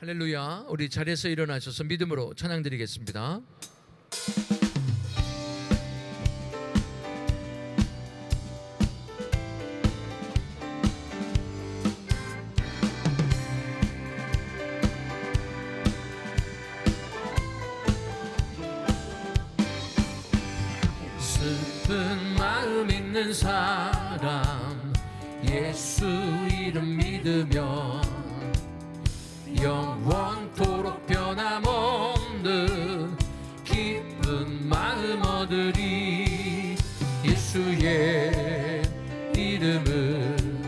할렐루야. 우리 자리에서 일어나셔서 믿음으로 찬양 드리겠습니다. 슬픈 마음 있는 사람 예수 이름 믿으면 영원토록 변함없는 기쁜 마음 얻으리. 예수의 이름은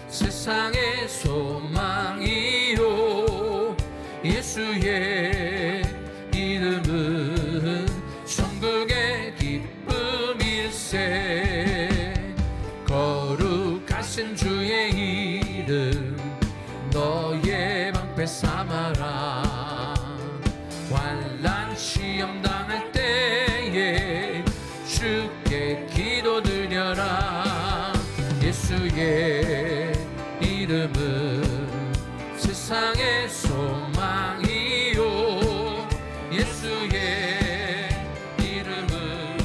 세상의 소망이요, 예수의 이름은 천국의 기쁨일세. 거룩하신 주의 이름 너의 방패 삼아라. 환난 시험 당할 때에 주께 기도드려라. 예수의 이름은 세상의 소망이요, 예수의 이름은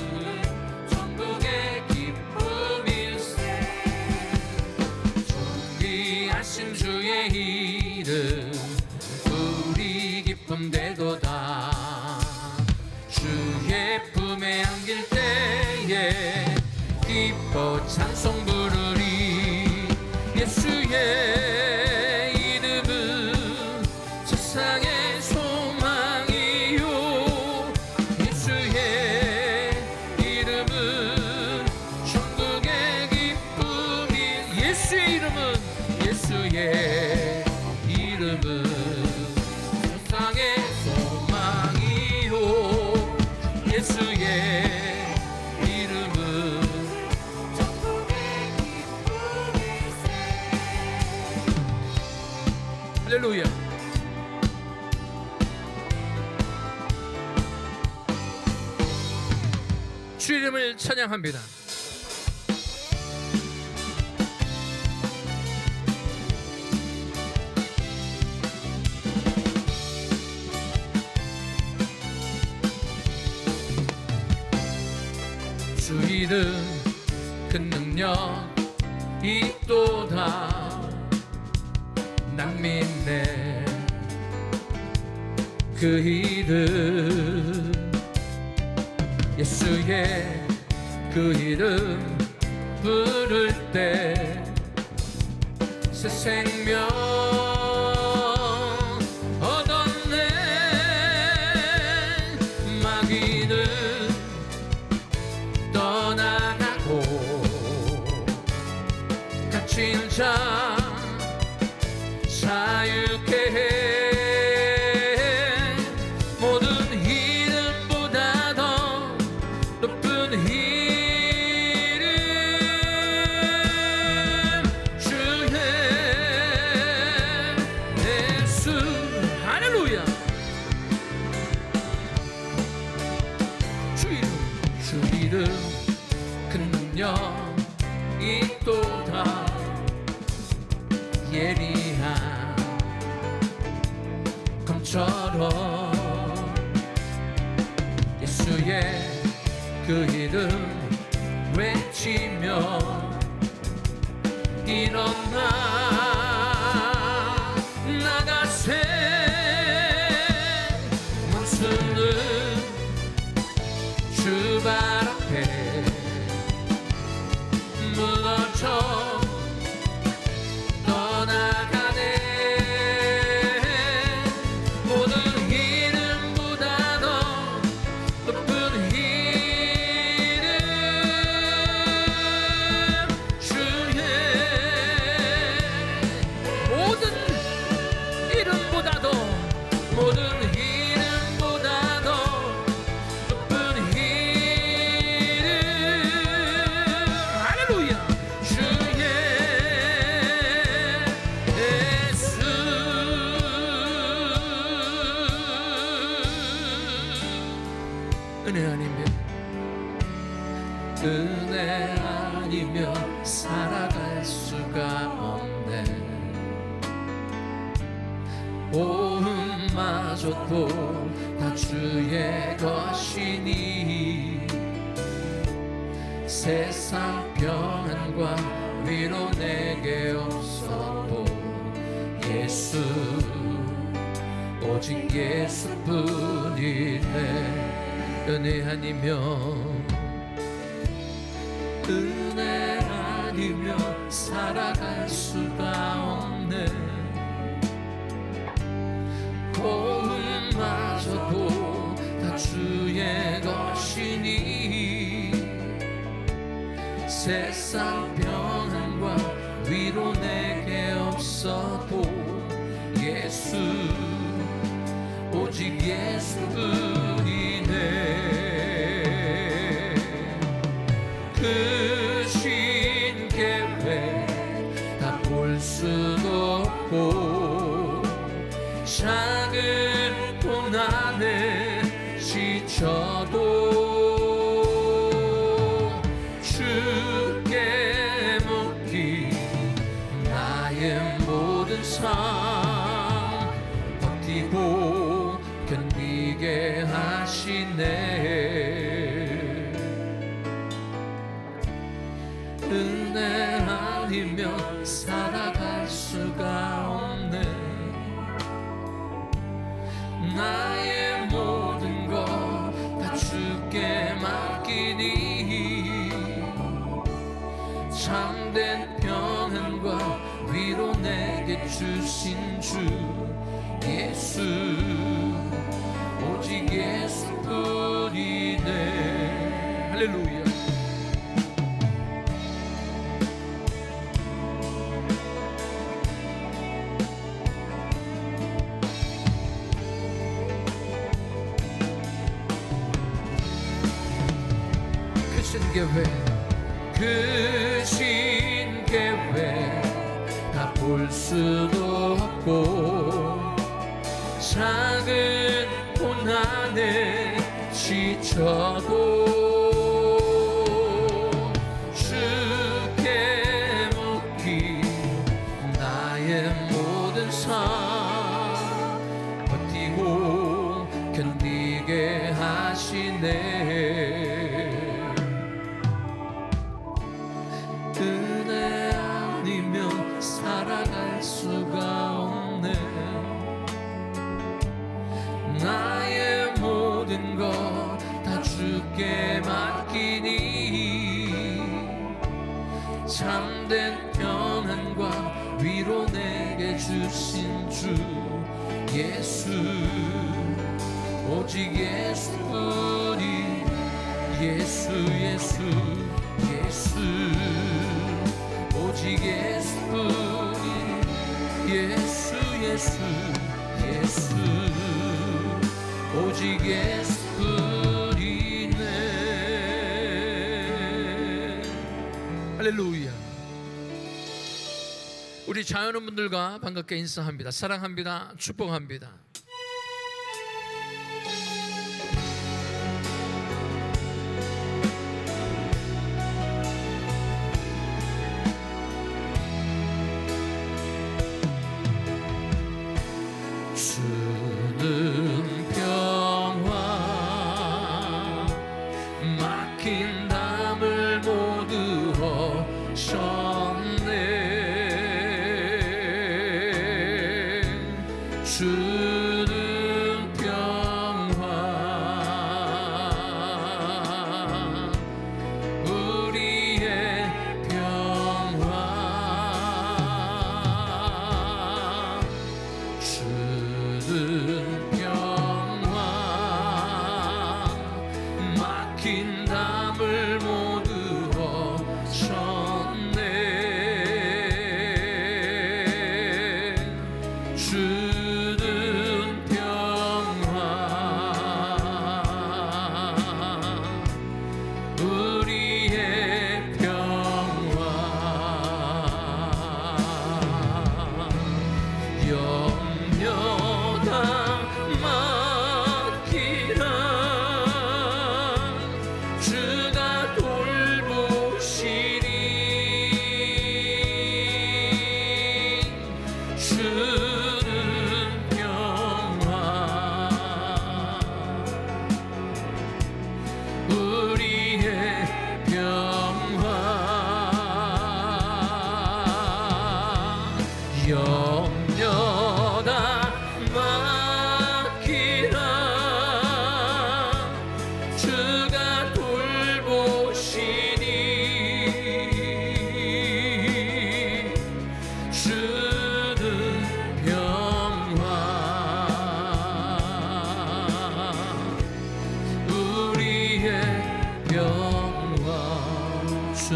천국의 기쁨일세. 존귀하신 주의 이름 우리 기쁨 되도다. 주의 품에 안길 때에 기뻐 찬송 부르리. 예수의 이름은 세상의 소망이요, 예수의 이름은 천국의 기쁨이. 예수의 이름은 예수의 이름은 세상의 소망이요, 예수의 이름은 천국의 기쁨일세. 할렐루야. 주 이름을 찬양합니다. 주 이름 큰 능력 있도다. 난 믿네 그 이름. 예수의 그 이름 부를 때 새 생명 얻었네. 마귀는 떠나가고 갇힌 자 자유케 해. 모든 이름보다 더 높은 이름, 주의 예수. 할렐루야. 주 이름 큰 능력 있도다. 예리한 검처럼 예수의 그 이름 외치며 일어나 나가세. 원수는 주 발 앞에 무너져 떠나가네. 모든 이름보다 더 높은 이름, 주의 모든 이름보다 더 모든 이름보다 더 높은 이름. 할렐루야. 주의 예수. 은혜 아니면 은혜 아니면 살아갈 수가 없네. 오 고음마저도 다 주의 것이니 세상 평안과 위로 내게 없어도 예수 오직 예수뿐이네. 은혜 아니면 은혜 아니면 살아갈 수가 없네. 고음마저도 다 주의 것이니 세상 평안과 위로 내게 없어도 예수 오직 예수뿐이네. 그 신 계획 다 볼 수도 없고 작은 고난에 지쳐도 주께 묻기 나의 모든 삶 버티고 견디게 하시네. 은혜 아니면 살아갈 수가 없네. 나의 모든 것 다 주께 맡기니 참된 평안과 위로 내게 주신 주 예수 오직 예수뿐이네. 할렐루야. 그 신 계획 다 볼 수도 없고 작은 고난에 지쳐도 주께 묻기 나의 모든 삶 버티고 견디게 하시네. 은혜 아니면 살아갈 수가 없네. 나의 모든 것 다 주께 맡기니 참된 평안과 위로 내게 주신 주 예수 오직 예수뿐이 예수 예수 예수 오직 예수뿐이 예수 예수 예수 오직 예수뿐이네. 할렐루야. 우리 자연인분들과 반갑게 인사합니다. 사랑합니다. 축복합니다. 주는 평화 막힌 담을 모두 허셨네. 주는 평화 우리의 평화 주는 평화 막힌 담을 모두 허셨네. 주는 평화 우리의 평화 염려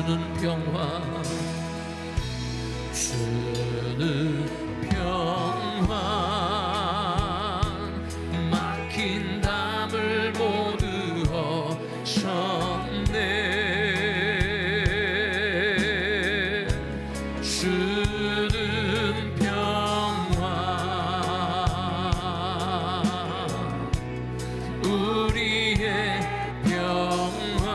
주는 평화, 주는 평화, 막힌 담을 모두 허셨네. 주는 평화, 우리의 평화,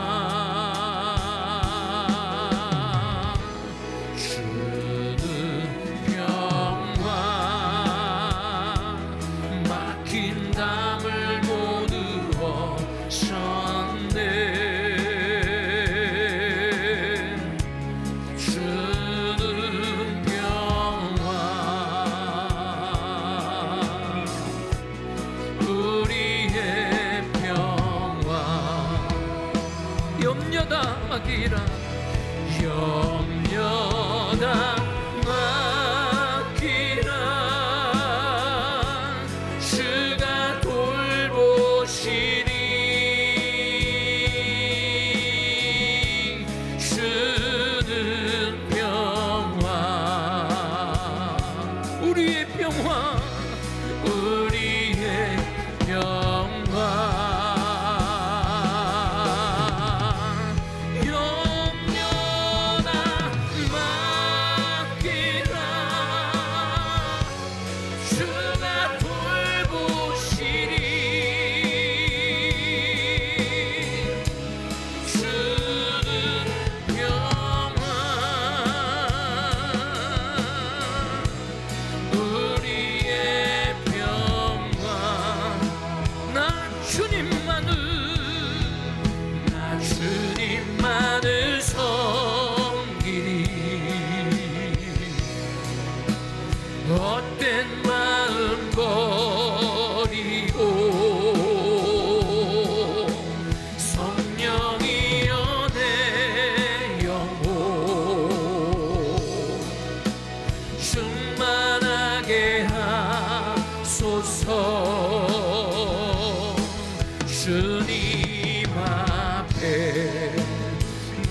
주는 평화, 막힌 담을 모두 허셨네. 주는 평화, 우리의 평화, 염려다 맡기라, 염려다 맡기라, 주가 돌보시리. 주는 평화, 우리의 평화, 우리의 평화, 염려나 맡기라, 주가 돌보시리. 주는 평화, 우리의 평화, 나 주님만을 섬기리. 헛된 마음 버리고 성령이여 내 영혼 충만하게 하소서. 주님 앞에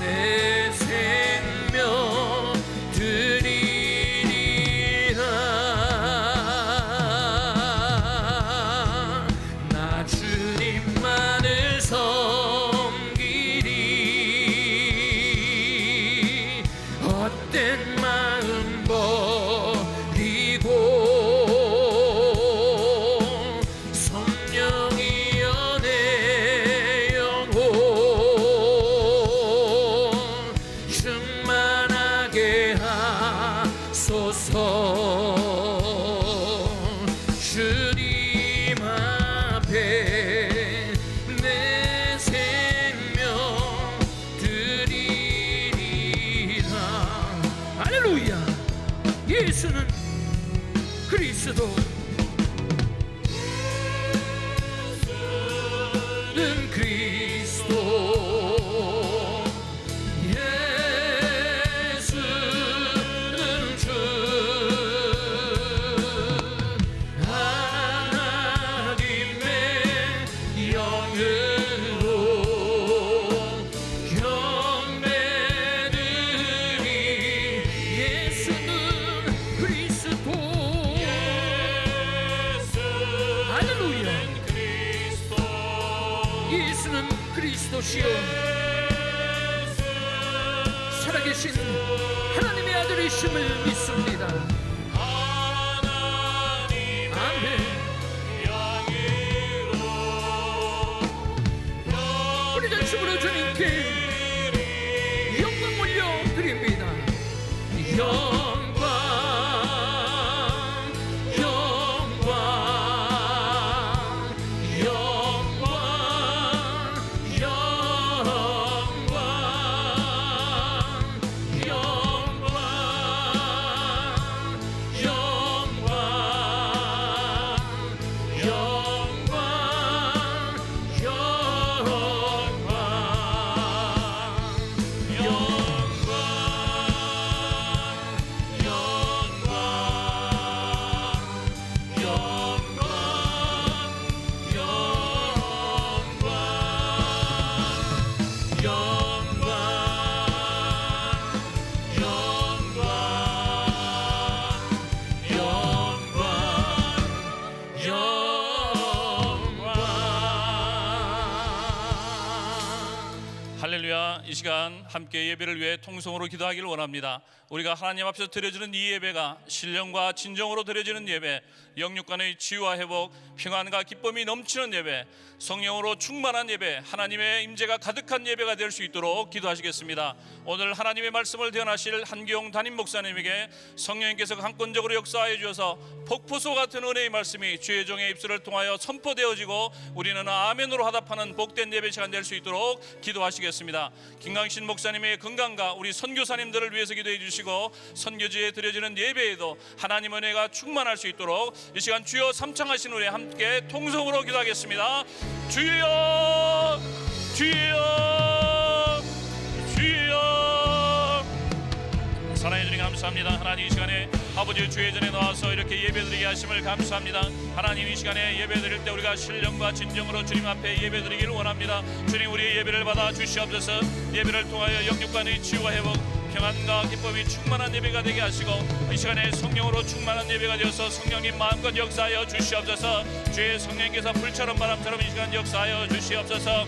내 생명 드리리라. 나 주님만을 섬기리. 헛된 마음 버리고 성령이여 내 영혼 충만하게 하소서. 주님 앞에 내 생명 드리리라. 할렐루야. 예수는 그리스도, 예수는 그리스도, 예수는 주, 하나님의 영으로 경배드리. 예수는 그리스도, 할렐루야. 예수는 그리스도시요 살아계신 하나님의 아들이심을 믿습니다. 아멘. 우리 전심으로 주님께 영광 올려드립니다. 영광, 영광, 영광, 영광, 영광, 영광, 영광, 영광. 할렐루야. 이 시간 함께 예배를 위해 통성으로 기도하기를 원합니다. 우리가 하나님 앞에서 드려지는 이 예배가 신령과 진정으로 드려지는 예배, 영육간의 치유와 회복, 평안과 기쁨이 넘치는 예배, 성령으로 충만한 예배, 하나님의 임재가 가득한 예배가 될 수 있도록 기도하시겠습니다. 오늘 하나님의 말씀을 대언하실 한기용 담임 목사님에게 성령님께서 강권적으로 역사하여 주셔서 폭포수 같은 은혜의 말씀이 주의 종의 입술을 통하여 선포되어지고 우리는 아멘으로 화답하는 복된 예배 시간 될 수 있도록 기도하시겠습니다. 김강신 목사님의 건강과 우리 선교사님들을 위해서 기도해 주시고 선교지에 드려지는 예배에도 하나님 은혜가 충만할 수 있도록 이 시간 주여 삼창하신 후에 함께 통성으로 기도하겠습니다. 주여, 주여, 주여. 사랑해 주님 감사합니다. 하나님 이 시간에 아버지 주의 전에 나와서 이렇게 예배드리게 하심을 감사합니다. 하나님 이 시간에 예배드릴 때 우리가 신령과 진정으로 주님 앞에 예배드리기를 원합니다. 주님 우리의 예배를 받아 주시옵소서. 예배를 통하여 영육간의 치유와 회복, 평안과 기쁨이 충만한 예배가 되게 하시고 이 시간에 성령으로 충만한 예배가 되어서 성령님 마음껏 역사하여 주시옵소서. 주의 성령께서 불처럼 바람처럼 이 시간 역사하여 주시옵소서.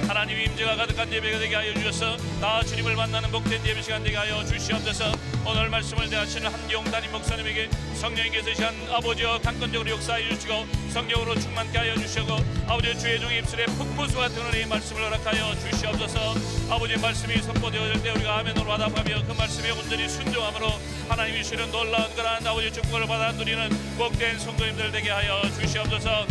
하나님의 임재가 가득한 예배가 되게 하여 주셔서 나 주님을 만나는 복된 예배 시간 되게 하여 주시옵소서. 오늘 말씀을 대하시는 한기용 담임 목사님에게 성령님께서 이 시간 아버지여 강권적으로 역사하여 주시고 성령으로 충만케 하여 주시고 아버지 주의 종의 입술에 폭포수 같은 은혜의 말씀을 허락하여 주시옵소서. 아버지의 말씀이 선포되어질 때 우리가 아멘으로 화답하며 그 말씀에 온전히 순종함으로 하나님이 주시는 놀라운 그러한 아버지의 축복을 받아 누리는 복된 성도님들 되게 하여 주시옵소서.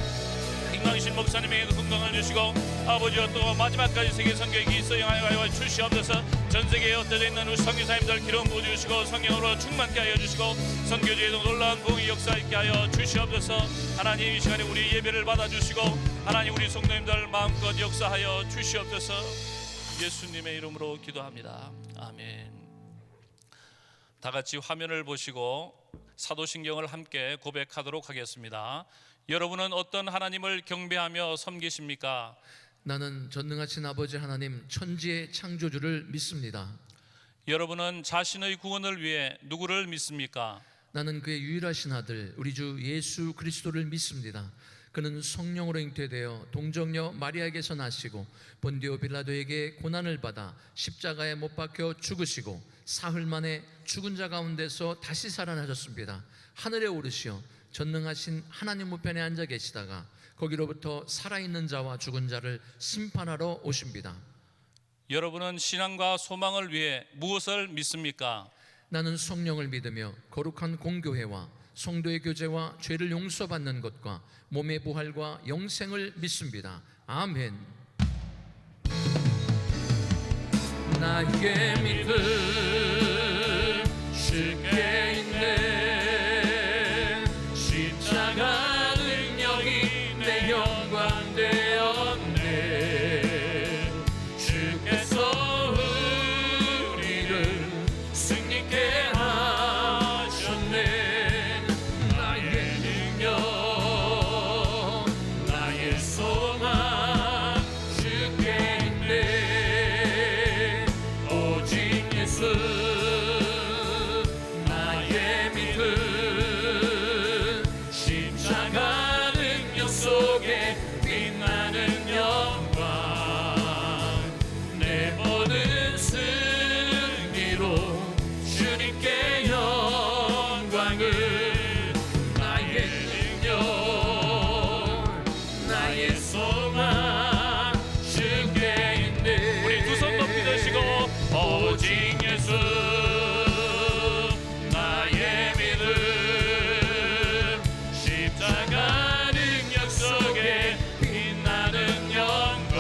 김강신 목사님에게 건강을 주시고 아버지여 또 마지막까지 세계 선교에 기서영하여 주시옵소서. 전세계에 흩어져 있는 우리 선교사님들 기름 부어주시고 성령으로 충만케 하여 주시고 선교지에도 놀라운 부흥의 역사 있게 하여 주시옵소서. 하나님 이 시간에 우리 예배를 받아주시고 하나님 우리 성도님들 마음껏 역사하여 주시옵소서. 예수님의 이름으로 기도합니다. 아멘. 다 같이 화면을 보시고 사도신경을 함께 고백하도록 하겠습니다. 여러분은 어떤 하나님을 경배하며 섬기십니까? 나는 전능하신 아버지 하나님 천지의 창조주를 믿습니다. 여러분은 자신의 구원을 위해 누구를 믿습니까? 나는 그의 유일하신 아들 우리 주 예수 그리스도를 믿습니다. 그는 성령으로 잉태되어 동정녀 마리아에게서 나시고 본디오 빌라도에게 고난을 받아 십자가에 못 박혀 죽으시고 사흘 만에 죽은 자 가운데서 다시 살아나셨습니다. 하늘에 오르시어 전능하신 하나님 우편에 앉아 계시다가 거기로부터 살아있는 자와 죽은 자를 심판하러 오십니다. 여러분은 신앙과 소망을 위해 무엇을 믿습니까? 나는 성령을 믿으며 거룩한 공교회와 성도의 교제와 죄를 용서받는 것과 몸의 부활과 영생을 믿습니다. 아멘. 나의 믿음 쉽게 있네. 십자가 능력이 내 영광 되었네. 주께서 우리를 승리케 하셨네. 나의 능력 나의 소망 주께 있네. 오직 예수 나의 믿음 십자가 능력 속에 빛나는 영광 내 모든 승리로 주님께 영광을 나의 능력 나의 소망 주께 있네. 우리 두 손 높이 드시고 오직 예수 나의 믿음 십자가 능력 속에 빛나는 영광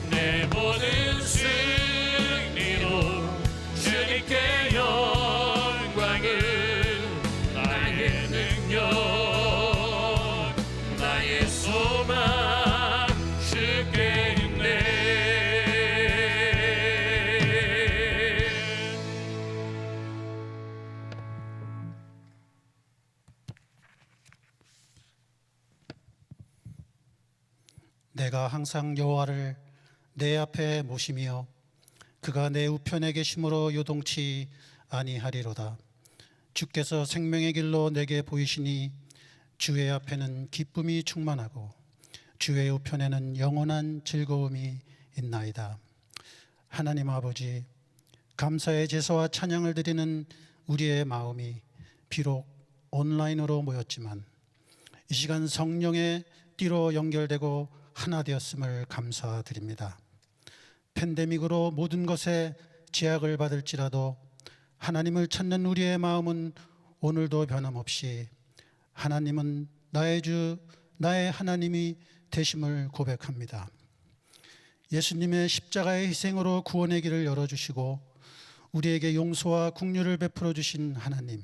내 모든 승리로 주님께 영광을 나의 능력 나의 소망 주께 있네. 내가 항상 여호와를 내 앞에 모시며 그가 내 우편에 계심으로 요동치 아니하리로다. 주께서 생명의 길로 내게 보이시니 주의 앞에는 기쁨이 충만하고 주의 우편에는 영원한 즐거움이 있나이다. 하나님 아버지, 감사의 제사와 찬양을 드리는 우리의 마음이 비록 온라인으로 모였지만 이 시간 성령의 띠로 연결되고 하나 되었음을 감사드립니다. 팬데믹으로 모든 것에 제약을 받을지라도 하나님을 찾는 우리의 마음은 오늘도 변함없이 하나님은 나의 주, 나의 하나님이 되심을 고백합니다. 예수님의 십자가의 희생으로 구원의 길을 열어주시고 우리에게 용서와 긍휼을 베풀어 주신 하나님,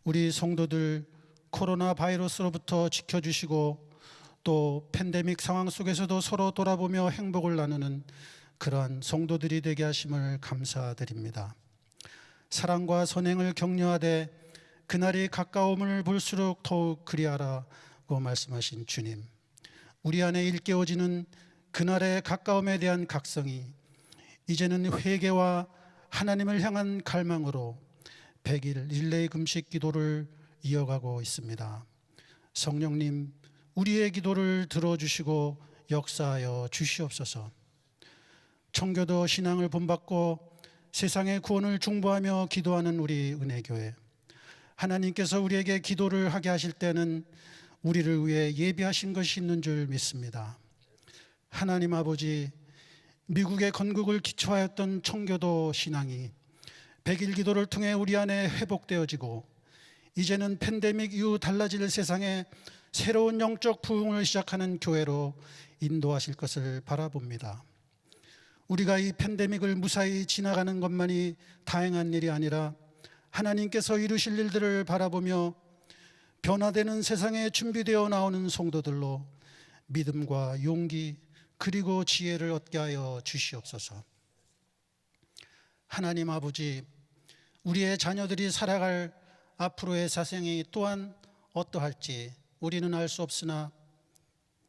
우리 성도들 코로나 바이러스로부터 지켜주시고 또 팬데믹 상황 속에서도 서로 돌아보며 행복을 나누는 그러한 성도들이 되게 하심을 감사드립니다. 사랑과 선행을 격려하되 그날이 가까움을 볼수록 더욱 그리하라고 말씀하신 주님, 우리 안에 일깨워지는 그날의 가까움에 대한 각성이 이제는 회개와 하나님을 향한 갈망으로 100일 릴레이 금식 기도를 이어가고 있습니다. 성령님, 우리의 기도를 들어주시고 역사하여 주시옵소서. 청교도 신앙을 본받고 세상의 구원을 중보하며 기도하는 우리 은혜교회, 하나님께서 우리에게 기도를 하게 하실 때는 우리를 위해 예비하신 것이 있는 줄 믿습니다. 하나님 아버지, 미국의 건국을 기초하였던 청교도 신앙이 100일 기도를 통해 우리 안에 회복되어지고 이제는 팬데믹 이후 달라질 세상에 새로운 영적 부흥을 시작하는 교회로 인도하실 것을 바라봅니다. 우리가 이 팬데믹을 무사히 지나가는 것만이 다행한 일이 아니라 하나님께서 이루실 일들을 바라보며 변화되는 세상에 준비되어 나오는 성도들로 믿음과 용기 그리고 지혜를 얻게 하여 주시옵소서. 하나님 아버지, 우리의 자녀들이 살아갈 앞으로의 사생이 또한 어떠할지 우리는 알 수 없으나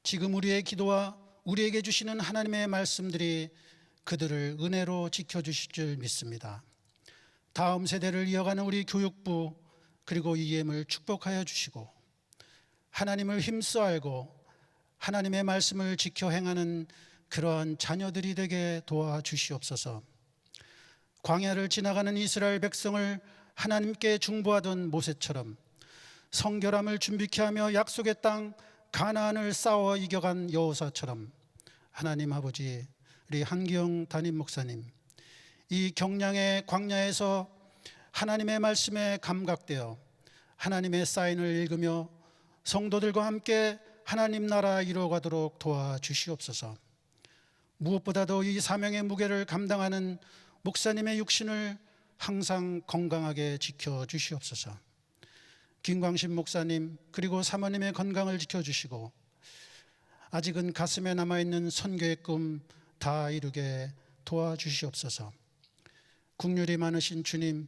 지금 우리의 기도와 우리에게 주시는 하나님의 말씀들이 그들을 은혜로 지켜주실 줄 믿습니다. 다음 세대를 이어가는 우리 교육부 그리고 EM을 축복하여 주시고 하나님을 힘써 알고 하나님의 말씀을 지켜 행하는 그러한 자녀들이 되게 도와주시옵소서. 광야를 지나가는 이스라엘 백성을 하나님께 중보하던 모세처럼 성결함을 준비케 하며 약속의 땅 가나안을 싸워 이겨간 여호사처럼 하나님 아버지, 우리 한기영 담임 목사님, 이 경량의 광야에서 하나님의 말씀에 감각되어 하나님의 사인을 읽으며 성도들과 함께 하나님 나라 이루어가도록 도와주시옵소서. 무엇보다도 이 사명의 무게를 감당하는 목사님의 육신을 항상 건강하게 지켜주시옵소서. 김광신 목사님 그리고 사모님의 건강을 지켜주시고 아직은 가슴에 남아있는 선교의 꿈 다 이루게 도와주시옵소서. 긍휼이 많으신 주님,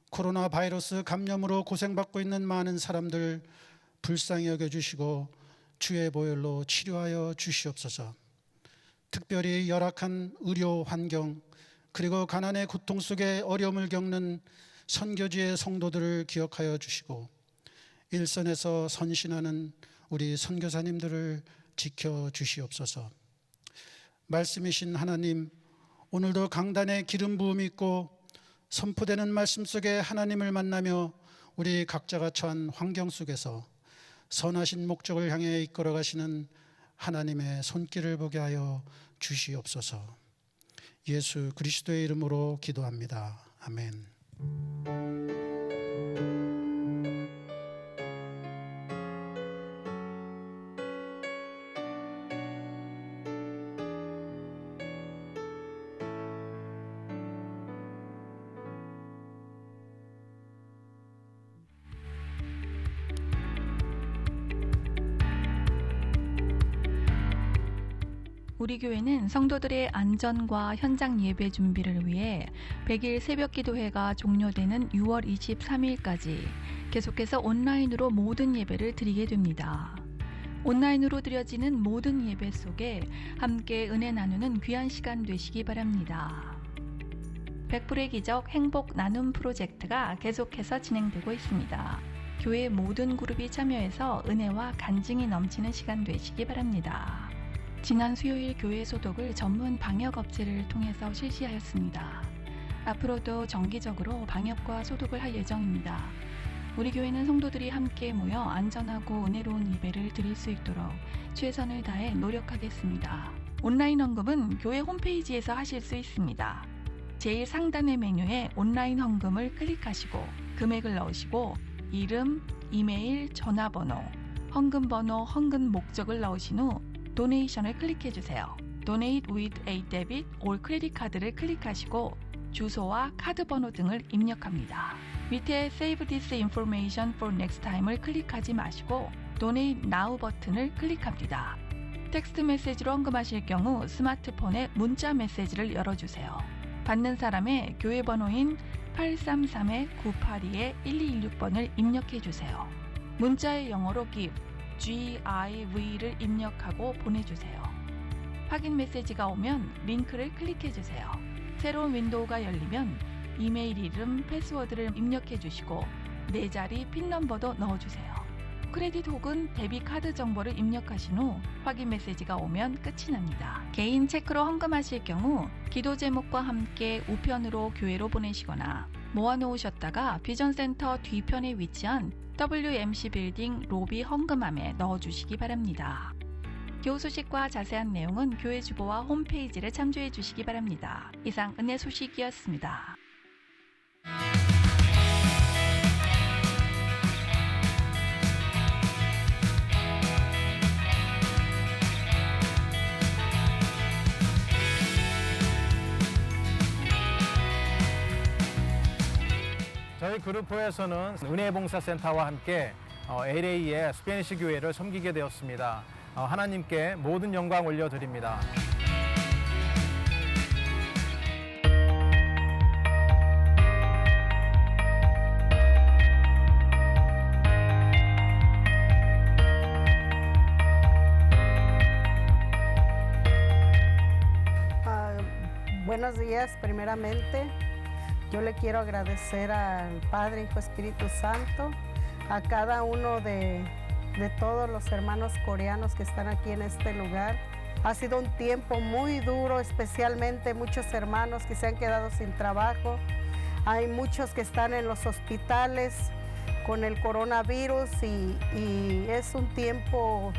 코로나 바이러스 감염으로 고생받고 있는 많은 사람들 불쌍히 여겨주시고 주의 보혈로 치료하여 주시옵소서. 특별히 열악한 의료 환경 그리고 가난의 고통 속에 어려움을 겪는 선교지의 성도들을 기억하여 주시고 일선에서 선신하는 우리 선교사님들을 지켜주시옵소서. 말씀이신 하나님, 오늘도 강단에 기름 부음이 있고 선포되는 말씀 속에 하나님을 만나며 우리 각자가 처한 환경 속에서 선하신 목적을 향해 이끌어 가시는 하나님의 손길을 보게 하여 주시옵소서. 예수 그리스도의 이름으로 기도합니다. 아멘. 우리 교회는 성도들의 안전과 현장 예배 준비를 위해 100일 새벽기도회가 종료되는 6월 23일까지 계속해서 온라인으로 모든 예배를 드리게 됩니다. 온라인으로 드려지는 모든 예배 속에 함께 은혜 나누는 귀한 시간 되시기 바랍니다. 100불의 기적 행복 나눔 프로젝트가 계속해서 진행되고 있습니다. 교회 모든 그룹이 참여해서 은혜와 간증이 넘치는 시간 되시기 바랍니다. 지난 수요일 교회 소독을 전문 방역 업체를 통해서 실시하였습니다. 앞으로도 정기적으로 방역과 소독을 할 예정입니다. 우리 교회는 성도들이 함께 모여 안전하고 은혜로운 예배를 드릴 수 있도록 최선을 다해 노력하겠습니다. 온라인 헌금은 교회 홈페이지에서 하실 수 있습니다. 제일 상단의 메뉴에 온라인 헌금을 클릭하시고 금액을 넣으시고 이름, 이메일, 전화번호, 헌금 번호, 헌금 목적을 넣으신 후 도네이션을 클릭해 주세요. Donate with a debit or credit 카드를 클릭하시고 주소와 카드 번호 등을 입력합니다. 밑에 Save this information for next time을 클릭하지 마시고 Donate now 버튼을 클릭합니다. 텍스트 메시지로 헌금하실 경우 스마트폰에 문자 메시지를 열어주세요. 받는 사람의 교회 번호인 833-982-1216번을 입력해 주세요. 문자의 영어로 GIV를 입력하고 보내주세요. 확인 메시지가 오면 링크를 클릭해 주세요. 새로운 윈도우가 열리면 이메일 이름, 패스워드를 입력해 주시고 4자리 핀 넘버도 넣어주세요. 크레딧 혹은 데뷔 카드 정보를 입력하신 후 확인 메시지가 오면 끝이 납니다. 개인 체크로 헌금하실 경우 기도 제목과 함께 우편으로 교회로 보내시거나 모아놓으셨다가 비전센터 뒤편에 위치한 WMC 빌딩 로비 헌금함에 넣어주시기 바랍니다. 교우 소식과 자세한 내용은 교회 주보와 홈페이지를 참조해 주시기 바랍니다. 이상 은혜 소식이었습니다. 저희 그룹포에서는 은혜봉사센터와 함께 LA의 스페니시 교회를 섬기게 되었습니다. 하나님께 모든 영광 올려드립니다. Buenos días, primeramente. Yo le quiero agradecer al Padre, Hijo, Espíritu Santo, a cada uno de todos los hermanos coreanos que están aquí en este lugar. Ha sido un tiempo muy duro, especialmente muchos hermanos que se han quedado sin trabajo. Hay muchos que están en los hospitales con el coronavirus y es un tiempo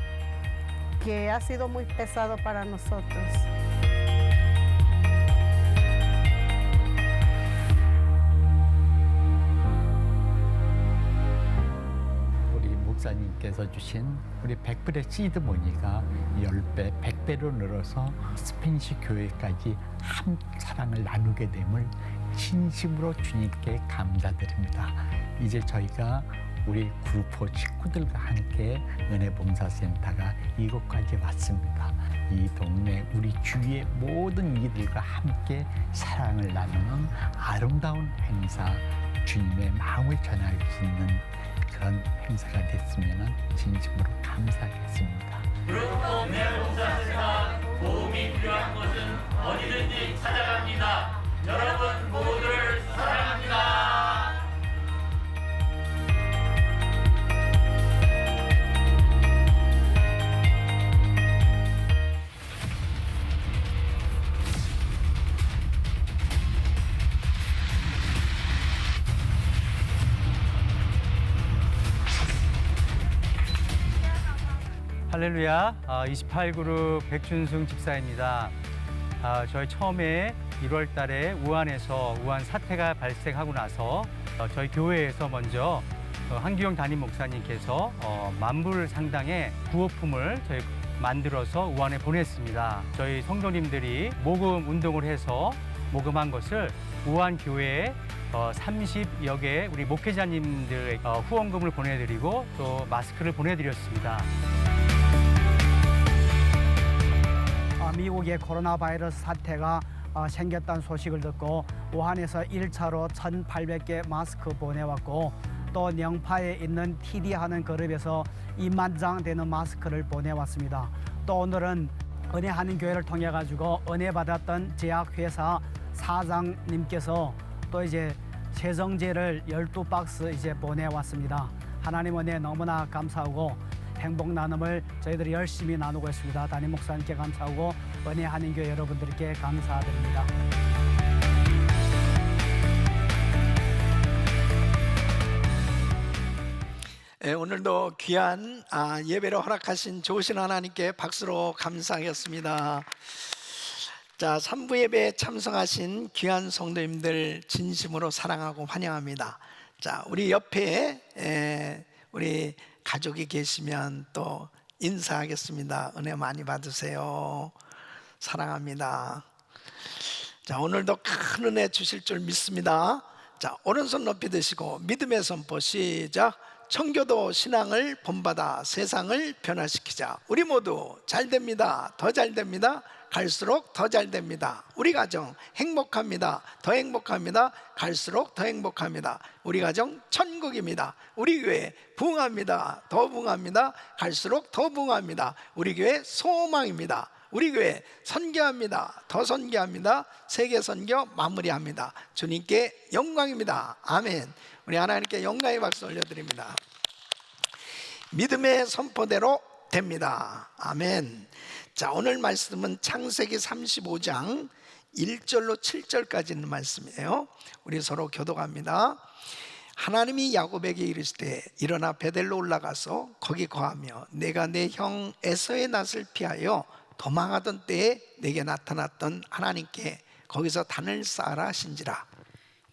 que ha sido muy pesado para nosotros. 목사님께서 주신 우리 100불의 시드머니가 10배, 100배로 늘어서 스페니시 교회까지 한 사랑을 나누게 됨을 진심으로 주님께 감사드립니다. 이제 저희가 우리 그룹포 식구들과 함께 은혜봉사센터가 이곳까지 왔습니다. 이 동네 우리 주위의 모든 이들과 함께 사랑을 나누는 아름다운 행사, 주님의 마음을 전할 수 있는 그런 행사가 됐으면 진심으로 감사하겠습니다. 그룹포 은혜봉사센터 도움이 필요한 것은 어디든지 찾아갑니다. 여러분 모두를 사랑합니다. 할렐루야, 28그룹 백준승 집사입니다. 저희 처음에 1월 달에 우한에서 우한 사태가 발생하고 나서 저희 교회에서 먼저 한기용 담임 목사님께서 10,000불 상당의 구호품을 저희 만들어서 우한에 보냈습니다. 저희 성도님들이 모금 운동을 해서 모금한 것을 우한 교회에 30여 개 우리 목회자님들 후원금을 보내드리고 또 마스크를 보내드렸습니다. 미국의 코로나 바이러스 사태가 생겼다는 소식을 듣고 우한에서 1차로 1,800개 마스크 보내왔고 또 영파에 있는 TD하는 그룹에서 2만 장 되는 마스크를 보내왔습니다. 또 오늘은 은혜하는 교회를 통해 가지고 은혜 받았던 제약회사 사장님께서 또 이제 세정제를 12박스 이제 보내왔습니다. 하나님 은혜 너무나 감사하고 행복 나눔을 저희들이 열심히 나누고 있습니다. 담임 목사님께 감사하고 은혜 한인교회 여러분들께 감사드립니다. 오늘도 귀한 예배로 허락하신 좋으신 하나님께 박수로 감사하겠습니다. 자, 3부 예배에 참석하신 귀한 성도님들 진심으로 사랑하고 환영합니다. 자, 우리 옆에 우리 가족이 계시면 또 인사하겠습니다. 은혜 많이 받으세요. 사랑합니다. 자, 오늘도 큰 은혜 주실 줄 믿습니다. 자, 오른손 높이 드시고 믿음의 선포 시작. 청교도 신앙을 본받아 세상을 변화시키자. 우리 모두 잘 됩니다. 더 잘 됩니다. 갈수록 더 잘 됩니다. 우리 가정 행복합니다. 더 행복합니다. 갈수록 더 행복합니다. 우리 가정 천국입니다. 우리 교회 부흥합니다. 더 부흥합니다. 갈수록 더 부흥합니다. 우리 교회 소망입니다. 우리 교회 선교합니다. 더 선교합니다. 세계 선교 마무리합니다. 주님께 영광입니다. 아멘. 우리 하나님께 영광의 박수 올려드립니다. 믿음의 선포대로 됩니다. 아멘. 자, 오늘 말씀은 창세기 35장 1절로 7절까지 있는 말씀이에요. 우리 서로 교독합니다. 하나님이 야곱에게 이르시되 일어나 베델로 올라가서 거기 거하며 내가 내 형 에서의 낯을 피하여 도망하던 때에 내게 나타났던 하나님께 거기서 단을 쌓아라 하신지라.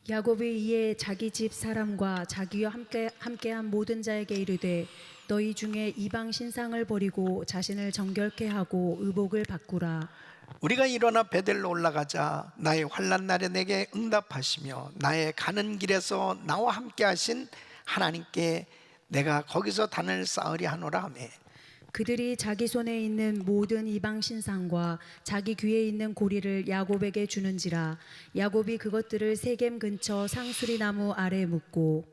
야곱이 이에 자기 집 사람과 자기와 함께한 모든 자에게 이르되 너희 중에 이방 신상을 버리고 자신을 정결케 하고 의복을 바꾸라. 우리가 일어나 베델로 올라가자 나의 환난 날에 내게 응답하시며 나의 가는 길에서 나와 함께 하신 하나님께 내가 거기서 단을 쌓으리 하노라 하며 그들이 자기 손에 있는 모든 이방 신상과 자기 귀에 있는 고리를 야곱에게 주는지라. 야곱이 그것들을 세겜 근처 상수리 나무 아래 묻고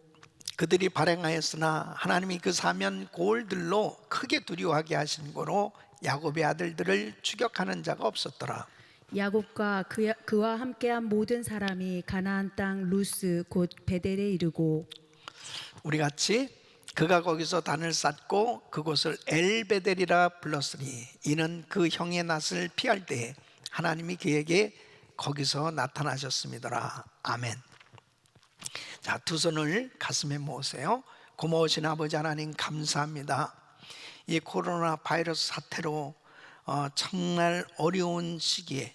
그들이 발행하였으나 하나님이 그 사면 골들로 크게 두려워하게 하신 거로 야곱의 아들들을 추격하는 자가 없었더라. 야곱과 그와 함께한 모든 사람이 가나안 땅 루스 곧 베델에 이르고 우리 같이 그가 거기서 단을 쌓고 그곳을 엘베델이라 불렀으니 이는 그 형의 낯을 피할 때에 하나님이 그에게 거기서 나타나셨음이더라. 아멘. 자, 두 손을 가슴에 모으세요. 고마우신 아버지 하나님 감사합니다. 이 코로나 바이러스 사태로 정말 어려운 시기에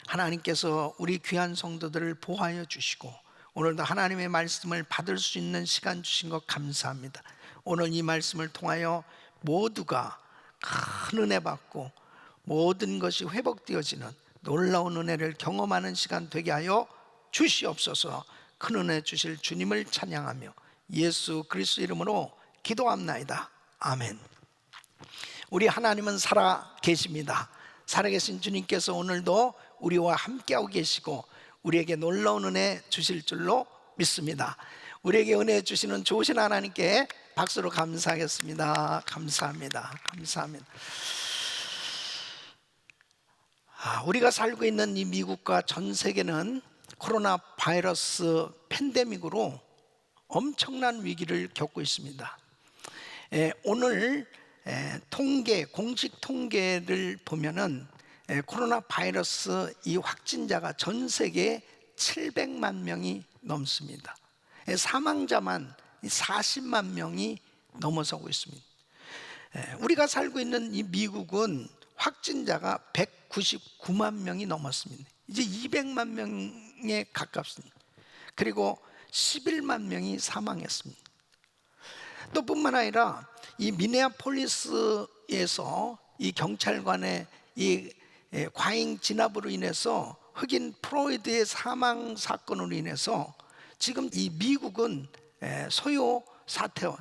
하나님께서 우리 귀한 성도들을 보호하여 주시고 오늘도 하나님의 말씀을 받을 수 있는 시간 주신 것 감사합니다. 오늘 이 말씀을 통하여 모두가 큰 은혜 받고 모든 것이 회복되어지는 놀라운 은혜를 경험하는 시간 되게 하여 주시옵소서. 큰 은혜 주실 주님을 찬양하며 예수 그리스도 이름으로 기도합나이다. 아멘. 우리 하나님은 살아 계십니다. 살아계신 주님께서 오늘도 우리와 함께하고 계시고 우리에게 놀라운 은혜 주실 줄로 믿습니다. 우리에게 은혜 주시는 좋으신 하나님께 박수로 감사하겠습니다. 감사합니다. 감사합니다. 우리가 살고 있는 이 미국과 전 세계는 코로나 바이러스 팬데믹으로 엄청난 위기를 겪고 있습니다. 오늘 공식 통계를 보면은 코로나 바이러스 이 확진자가 전 세계 700만 명이 넘습니다. 사망자만 40만 명이 넘어서고 있습니다. 우리가 살고 있는 이 미국은 확진자가 199만 명이 넘었습니다. 이제 200만 명에 가깝습니다. 그리고 11만 명이 사망했습니다. 또 뿐만 아니라 이 미네아폴리스에서 이 경찰관의 이 과잉 진압으로 인해서 흑인 플로이드의 사망 사건으로 인해서 지금 이 미국은 소요 사태와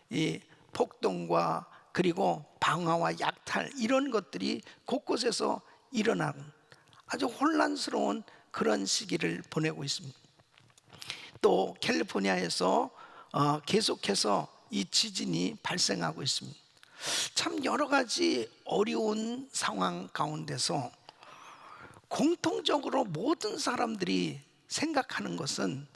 이 폭동과 그리고 방화와 약탈 이런 것들이 곳곳에서 일어나는 아주 혼란스러운 그런 시기를 보내고 있습니다. 또 캘리포니아에서 계속해서 이 지진이 발생하고 있습니다. 참 여러 가지 어려운 상황 가운데서 공통적으로 모든 사람들이 생각하는 것은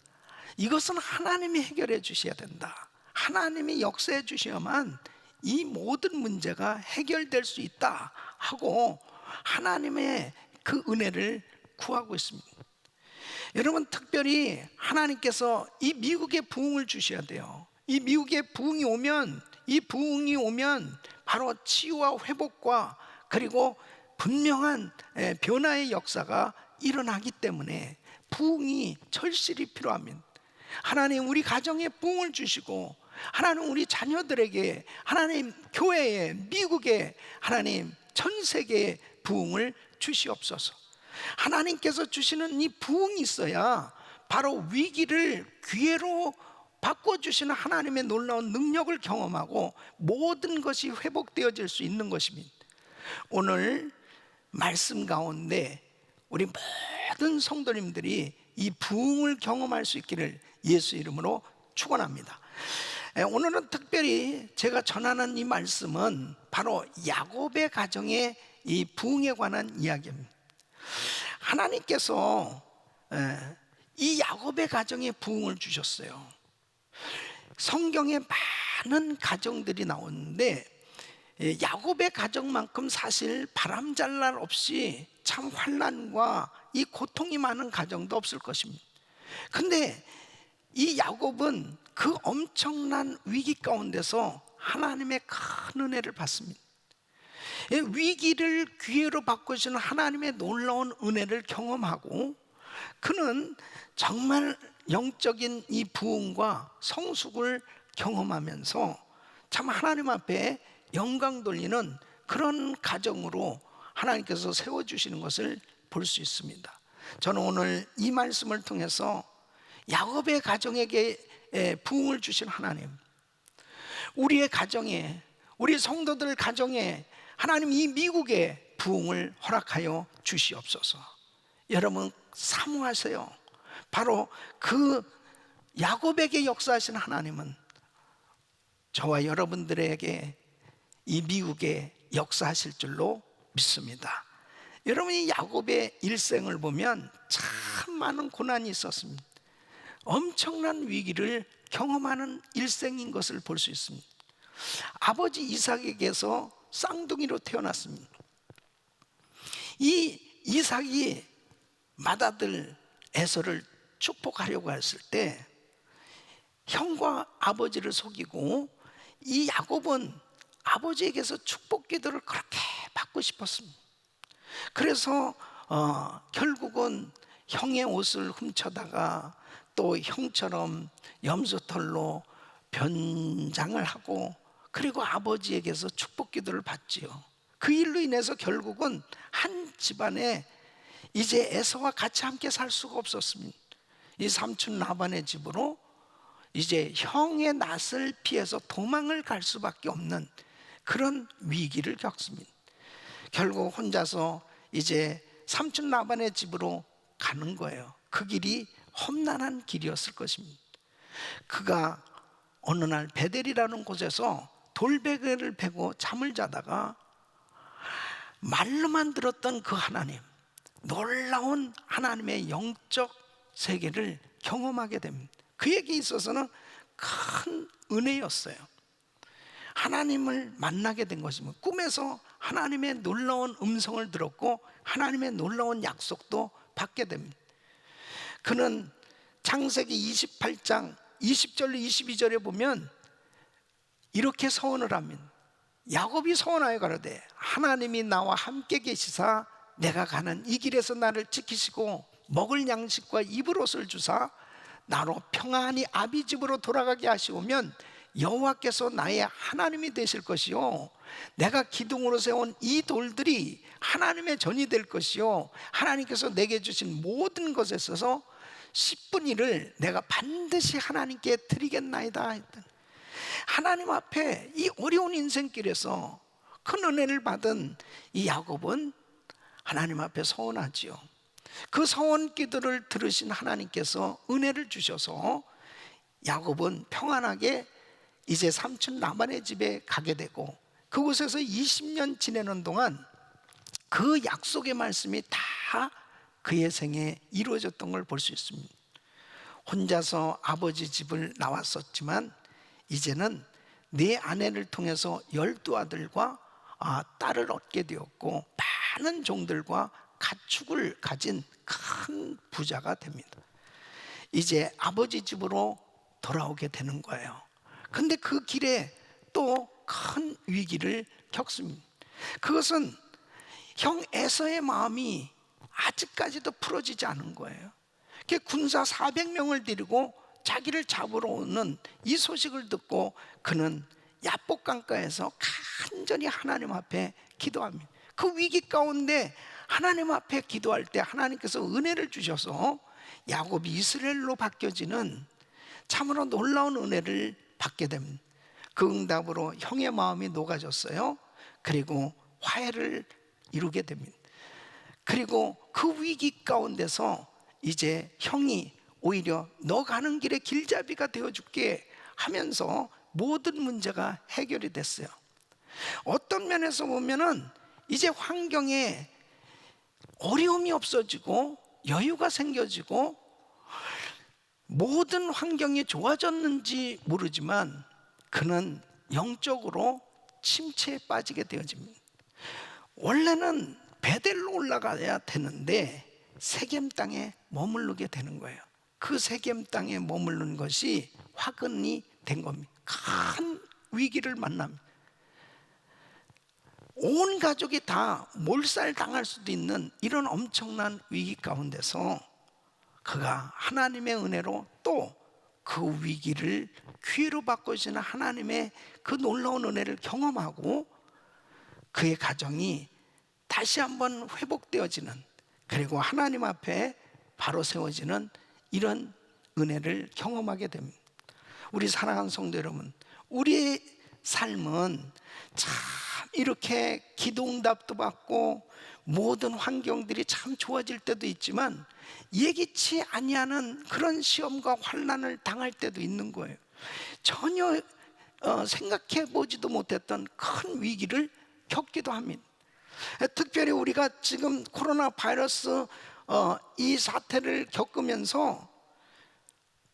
이것은 하나님이 해결해 주셔야 된다. 하나님이 역사해 주셔야만 이 모든 문제가 해결될 수 있다 하고 하나님의 그 은혜를 구하고 있습니다. 여러분, 특별히 하나님께서 이 미국에 부흥을 주셔야 돼요. 이 미국에 부흥이 오면 바로 치유와 회복과 그리고 분명한 변화의 역사가 일어나기 때문에 부흥이 절실히 필요합니다. 하나님, 우리 가정에 부흥을 주시고, 하나님 우리 자녀들에게, 하나님 교회에, 미국에, 하나님 전 세계에 부흥을 주시옵소서. 하나님께서 주시는 이 부흥이 있어야 바로 위기를 기회로 바꿔주시는 하나님의 놀라운 능력을 경험하고 모든 것이 회복되어질 수 있는 것입니다. 오늘 말씀 가운데 우리 모든 성도님들이 이 부흥을 경험할 수 있기를 예수 이름으로 축원합니다. 오늘은 특별히 제가 전하는 이 말씀은 바로 야곱의 가정의 이 부흥에 관한 이야기입니다. 하나님께서 이 야곱의 가정에 부흥을 주셨어요. 성경에 많은 가정들이 나오는데 야곱의 가정만큼 사실 바람잘날 없이 참 환난과 이 고통이 많은 가정도 없을 것입니다. 근데 이 야곱은 그 엄청난 위기 가운데서 하나님의 큰 은혜를 받습니다. 위기를 기회로 바꾸시는 하나님의 놀라운 은혜를 경험하고, 그는 정말 영적인 이 부흥과 성숙을 경험하면서 참 하나님 앞에 영광 돌리는 그런 가정으로 하나님께서 세워주시는 것을 볼 수 있습니다. 저는 오늘 이 말씀을 통해서 야곱의 가정에게 부흥을 주신 하나님, 우리의 가정에, 우리 성도들 가정에 하나님 이 미국에 부흥을 허락하여 주시옵소서. 여러분 사모하세요. 바로 그 야곱에게 역사하신 하나님은 저와 여러분들에게 이 미국에 역사하실 줄로 믿습니다. 여러분이 야곱의 일생을 보면 참 많은 고난이 있었습니다. 엄청난 위기를 경험하는 일생인 것을 볼 수 있습니다. 아버지 이삭에게서 쌍둥이로 태어났습니다. 이 이삭이 맏아들 에서를 축복하려고 했을 때 형과 아버지를 속이고, 이 야곱은 아버지에게서 축복 기도를 그렇게 받고 싶었습니다. 그래서 결국은 형의 옷을 훔쳐다가 또 형처럼 염소털로 변장을 하고, 그리고 아버지에게서 축복 기도를 받지요. 그 일로 인해서 결국은 한 집안에 이제 에서와 같이 함께 살 수가 없었습니다. 이 삼촌 라반의 집으로 이제 형의 낯을 피해서 도망을 갈 수밖에 없는 그런 위기를 겪습니다. 결국 혼자서 이제 삼촌 라반의 집으로 가는 거예요. 그 길이 험난한 길이었을 것입니다. 그가 어느 날 베델이라는 곳에서 돌베개를 베고 잠을 자다가 말로만 들었던 그 하나님, 놀라운 하나님의 영적 세계를 경험하게 됩니다. 그에게 있어서는 큰 은혜였어요. 하나님을 만나게 된 것입니다. 꿈에서 하나님의 놀라운 음성을 들었고 하나님의 놀라운 약속도 받게 됩니다. 그는 창세기 28장 20절로 22절에 보면 이렇게 서원을 합니다. 야곱이 서원하여 가로되 하나님이 나와 함께 계시사 내가 가는 이 길에서 나를 지키시고 먹을 양식과 입을 옷을 주사 나로 평안히 아비 집으로 돌아가게 하시오면 여호와께서 나의 하나님이 되실 것이요 내가 기둥으로 세운 이 돌들이 하나님의 전이 될 것이요 하나님께서 내게 주신 모든 것에 있어서 10분의 1을 내가 반드시 하나님께 드리겠나이다 했던, 하나님 앞에 이 어려운 인생길에서 큰 은혜를 받은 이 야곱은 하나님 앞에 서원하지요. 그 서원 기도를 들으신 하나님께서 은혜를 주셔서 야곱은 평안하게 이제 삼촌 라반의 집에 가게 되고, 그곳에서 20년 지내는 동안 그 약속의 말씀이 다 그의 생에 이루어졌던 걸 볼 수 있습니다. 혼자서 아버지 집을 나왔었지만 이제는 네 아내를 통해서 12아들과 딸을 얻게 되었고 많은 종들과 가축을 가진 큰 부자가 됩니다. 이제 아버지 집으로 돌아오게 되는 거예요. 근데 그 길에 또 큰 위기를 겪습니다. 그것은 형 에서의 마음이 아직까지도 풀어지지 않은 거예요. 군사 400명을 데리고 자기를 잡으러 오는 이 소식을 듣고 그는 야복 강가에서 간절히 하나님 앞에 기도합니다. 그 위기 가운데 하나님 앞에 기도할 때 하나님께서 은혜를 주셔서 야곱이 이스라엘로 바뀌어지는 참으로 놀라운 은혜를 받게 됩니다. 그 응답으로 형의 마음이 녹아졌어요. 그리고 화해를 이루게 됩니다. 그리고 그 위기 가운데서 이제 형이 오히려 너 가는 길에 길잡이가 되어줄게 하면서 모든 문제가 해결이 됐어요. 어떤 면에서 보면은 이제 환경에 어려움이 없어지고 여유가 생겨지고 모든 환경이 좋아졌는지 모르지만 그는 영적으로 침체에 빠지게 되어집니다. 원래는 베델로 올라가야 되는데 세겜 땅에 머무르게 되는 거예요. 그 세겜 땅에 머무르는 것이 화근이 된 겁니다. 큰 위기를 만납니다. 온 가족이 다 몰살당할 수도 있는 이런 엄청난 위기 가운데서 그가 하나님의 은혜로 또 그 위기를 기회로 바꾸시는 하나님의 그 놀라운 은혜를 경험하고 그의 가정이 다시 한번 회복되어지는, 그리고 하나님 앞에 바로 세워지는 이런 은혜를 경험하게 됩니다. 우리 사랑하는 성도 여러분, 우리의 삶은 참 이렇게 기도응답도 받고 모든 환경들이 참 좋아질 때도 있지만 예기치 아니하는 그런 시험과 환난을 당할 때도 있는 거예요. 전혀 생각해 보지도 못했던 큰 위기를 겪기도 합니다. 특별히 우리가 지금 코로나 바이러스 이 사태를 겪으면서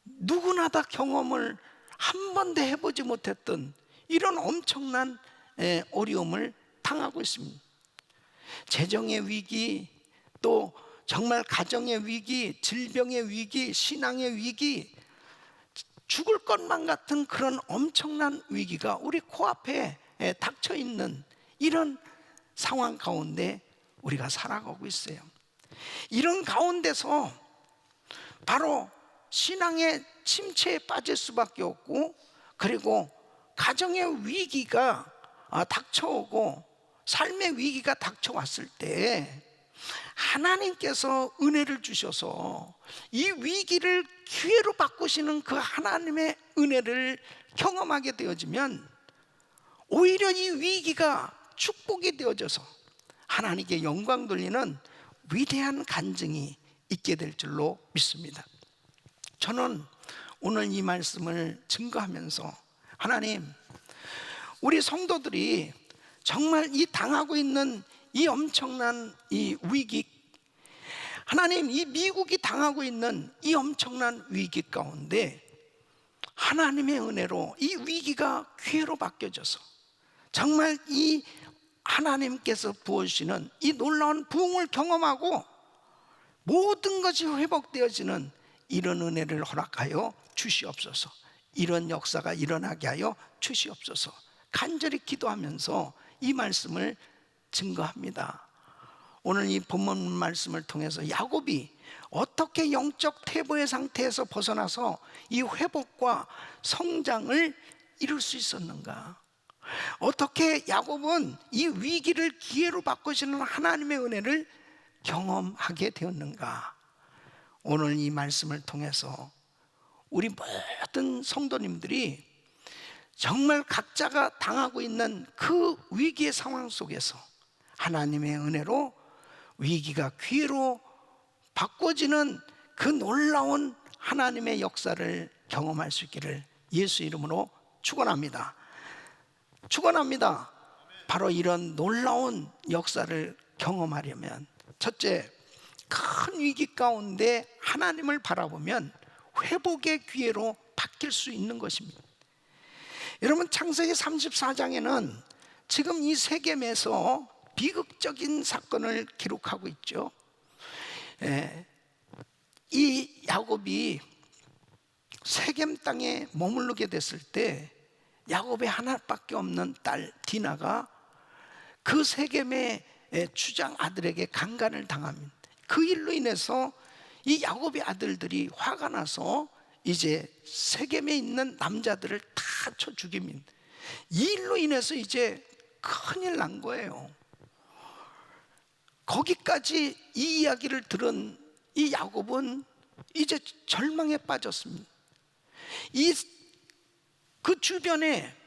누구나 다 경험을 한 번도 해보지 못했던 이런 엄청난 어려움을 당하고 있습니다. 재정의 위기, 또 정말 가정의 위기, 질병의 위기, 신앙의 위기, 죽을 것만 같은 그런 엄청난 위기가 우리 코앞에 닥쳐 있는 이런 상황 가운데 우리가 살아가고 있어요. 이런 가운데서 바로 신앙의 침체에 빠질 수밖에 없고, 그리고 가정의 위기가 닥쳐오고 삶의 위기가 닥쳐왔을 때 하나님께서 은혜를 주셔서 이 위기를 기회로 바꾸시는 그 하나님의 은혜를 경험하게 되어지면 오히려 이 위기가 축복이 되어져서 하나님께 영광 돌리는 위대한 간증이 있게 될 줄로 믿습니다. 저는 오늘 이 말씀을 증거하면서 하나님, 우리 성도들이 정말 이 당하고 있는 이 엄청난 이 위기, 하나님, 이 미국이 당하고 있는 이 엄청난 위기 가운데 하나님의 은혜로 이 위기가 기회로 바뀌어져서 정말 이 하나님께서 부어주시는 이 놀라운 부흥을 경험하고 모든 것이 회복되어지는 이런 은혜를 허락하여 주시옵소서. 이런 역사가 일어나게 하여 주시옵소서. 간절히 기도하면서 이 말씀을 증거합니다. 오늘 이 본문 말씀을 통해서 야곱이 어떻게 영적 퇴보의 상태에서 벗어나서 이 회복과 성장을 이룰 수 있었는가? 어떻게 야곱은 이 위기를 기회로 바꾸시는 하나님의 은혜를 경험하게 되었는가? 오늘 이 말씀을 통해서 우리 모든 성도님들이 정말 각자가 당하고 있는 그 위기의 상황 속에서 하나님의 은혜로 위기가 기회로 바꿔지는 그 놀라운 하나님의 역사를 경험할 수 있기를 예수 이름으로 축원합니다. 축원합니다. 바로 이런 놀라운 역사를 경험하려면 첫째, 큰 위기 가운데 하나님을 바라보면 회복의 기회로 바뀔 수 있는 것입니다. 여러분, 창세기 34장에는 지금 이 세겜에서 비극적인 사건을 기록하고 있죠. 이 야곱이 세겜 땅에 머무르게 됐을 때 야곱의 하나밖에 없는 딸 디나가 그 세겜의 주장 아들에게 강간을 당합니다. 그 일로 인해서 이 야곱의 아들들이 화가 나서 이제 세겜에 있는 남자들을 다 쳐 죽입니다. 이 일로 인해서 이제 큰일 난 거예요. 거기까지 이 이야기를 들은 이 야곱은 이제 절망에 빠졌습니다. 그 주변에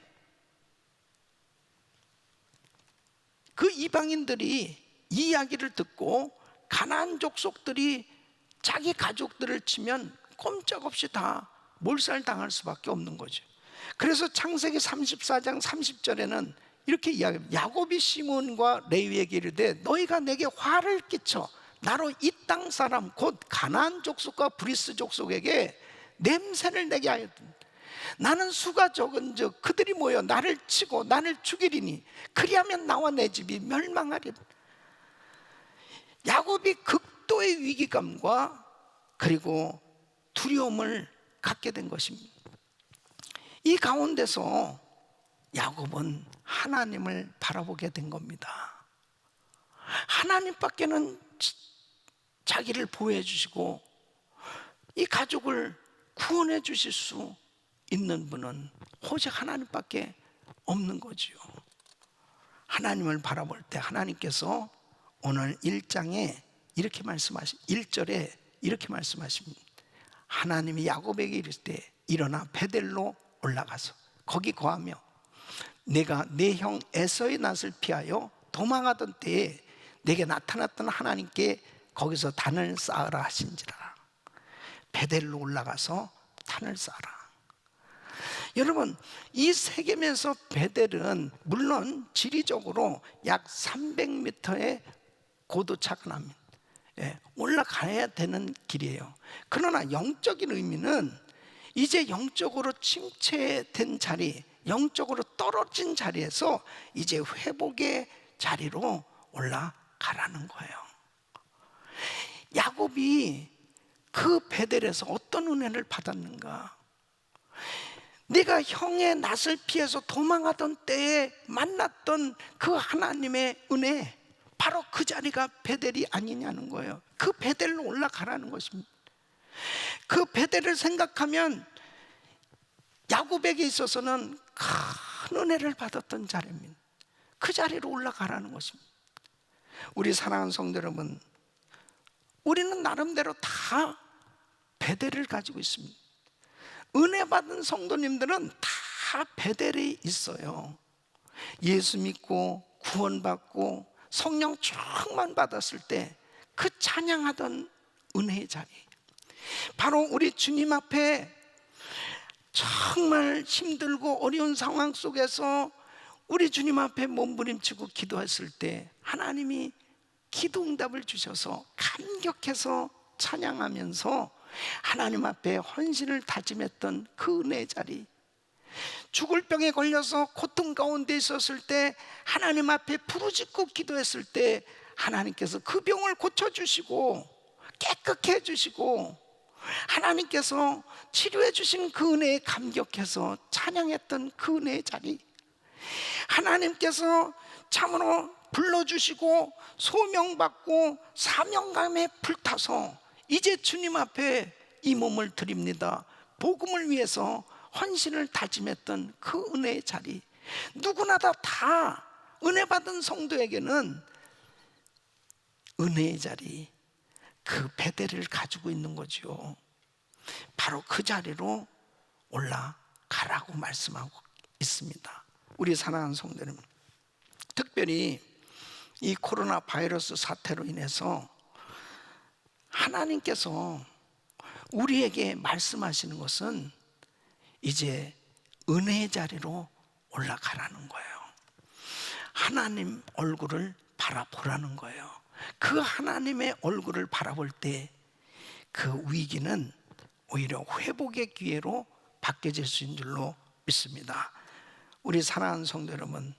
그 이방인들이 이 이야기를 듣고 가나안 족속들이 자기 가족들을 치면 꼼짝없이 다 몰살당할 수밖에 없는 거죠. 그래서 창세기 34장 30절에는 이렇게 이야기합니다. 야곱이 시몬과 레위에게 이르되 너희가 내게 화를 끼쳐 나로 이 땅 사람 곧 가나안 족속과 브리스 족속에게 냄새를 내게 하였다. 나는 수가 적은즉 그들이 모여 나를 치고 나를 죽이리니 그리하면 나와 내 집이 멸망하리라. 야곱이 극도의 위기감과 그리고 두려움을 갖게 된 것입니다. 이 가운데서 야곱은 하나님을 바라보게 된 겁니다. 하나님밖에는 자기를 보호해 주시고 이 가족을 구원해 주실 수 있는 분은 오직 하나님밖에 없는 거지요. 하나님을 바라볼 때 하나님께서 오늘 1장에 이렇게 말씀하십니다. 1절에 이렇게 말씀하십니다. 하나님이 야곱에게 이를 때 일어나 베델로 올라가서 거기 거하며 내가 내 형 에서의 낯을 피하여 도망하던 때에 내게 나타났던 하나님께 거기서 단을 쌓으라 하신지라. 베델로 올라가서 단을 쌓아라. 여러분, 이 세겜에서 베델은 물론 지리적으로 약 300m의 고도차가 납니다. 올라가야 되는 길이에요. 그러나 영적인 의미는 이제 영적으로 침체된 자리, 영적으로 떨어진 자리에서 이제 회복의 자리로 올라가라는 거예요. 야곱이 그 베델에서 어떤 은혜를 받았는가? 내가 형의 낯을 피해서 도망하던 때에 만났던 그 하나님의 은혜, 바로 그 자리가 베델이 아니냐는 거예요. 그 베델로 올라가라는 것입니다. 그 베델을 생각하면 야곱에게 있어서는 큰 은혜를 받았던 자리입니다. 그 자리로 올라가라는 것입니다. 우리 사랑하는 성도 여러분, 우리는 나름대로 다 베델을 가지고 있습니다. 은혜 받은 성도님들은 다 베델에 있어요. 예수 믿고 구원받고 성령 충만 받았을 때 그 찬양하던 은혜의 자리, 바로 우리 주님 앞에 정말 힘들고 어려운 상황 속에서 우리 주님 앞에 몸부림치고 기도했을 때 하나님이 기도 응답을 주셔서 감격해서 찬양하면서 하나님 앞에 헌신을 다짐했던 그 은혜의 자리, 죽을 병에 걸려서 고통 가운데 있었을 때 하나님 앞에 부르짖고 기도했을 때 하나님께서 그 병을 고쳐주시고 깨끗게 해주시고 하나님께서 치료해 주신 그 은혜에 감격해서 찬양했던 그 은혜의 자리, 하나님께서 참으로 불러주시고 소명받고 사명감에 불타서 이제 주님 앞에 이 몸을 드립니다, 복음을 위해서 헌신을 다짐했던 그 은혜의 자리, 누구나 다 은혜 받은 성도에게는 은혜의 자리, 그 베델을 가지고 있는 거죠. 바로 그 자리로 올라가라고 말씀하고 있습니다. 우리 사랑하는 성도 여러분, 특별히 이 코로나 바이러스 사태로 인해서 하나님께서 우리에게 말씀하시는 것은 이제 은혜의 자리로 올라가라는 거예요. 하나님 얼굴을 바라보라는 거예요. 그 하나님의 얼굴을 바라볼 때 그 위기는 오히려 회복의 기회로 바뀌어질 수 있는 줄로 믿습니다. 우리 사랑하는 성도 여러분,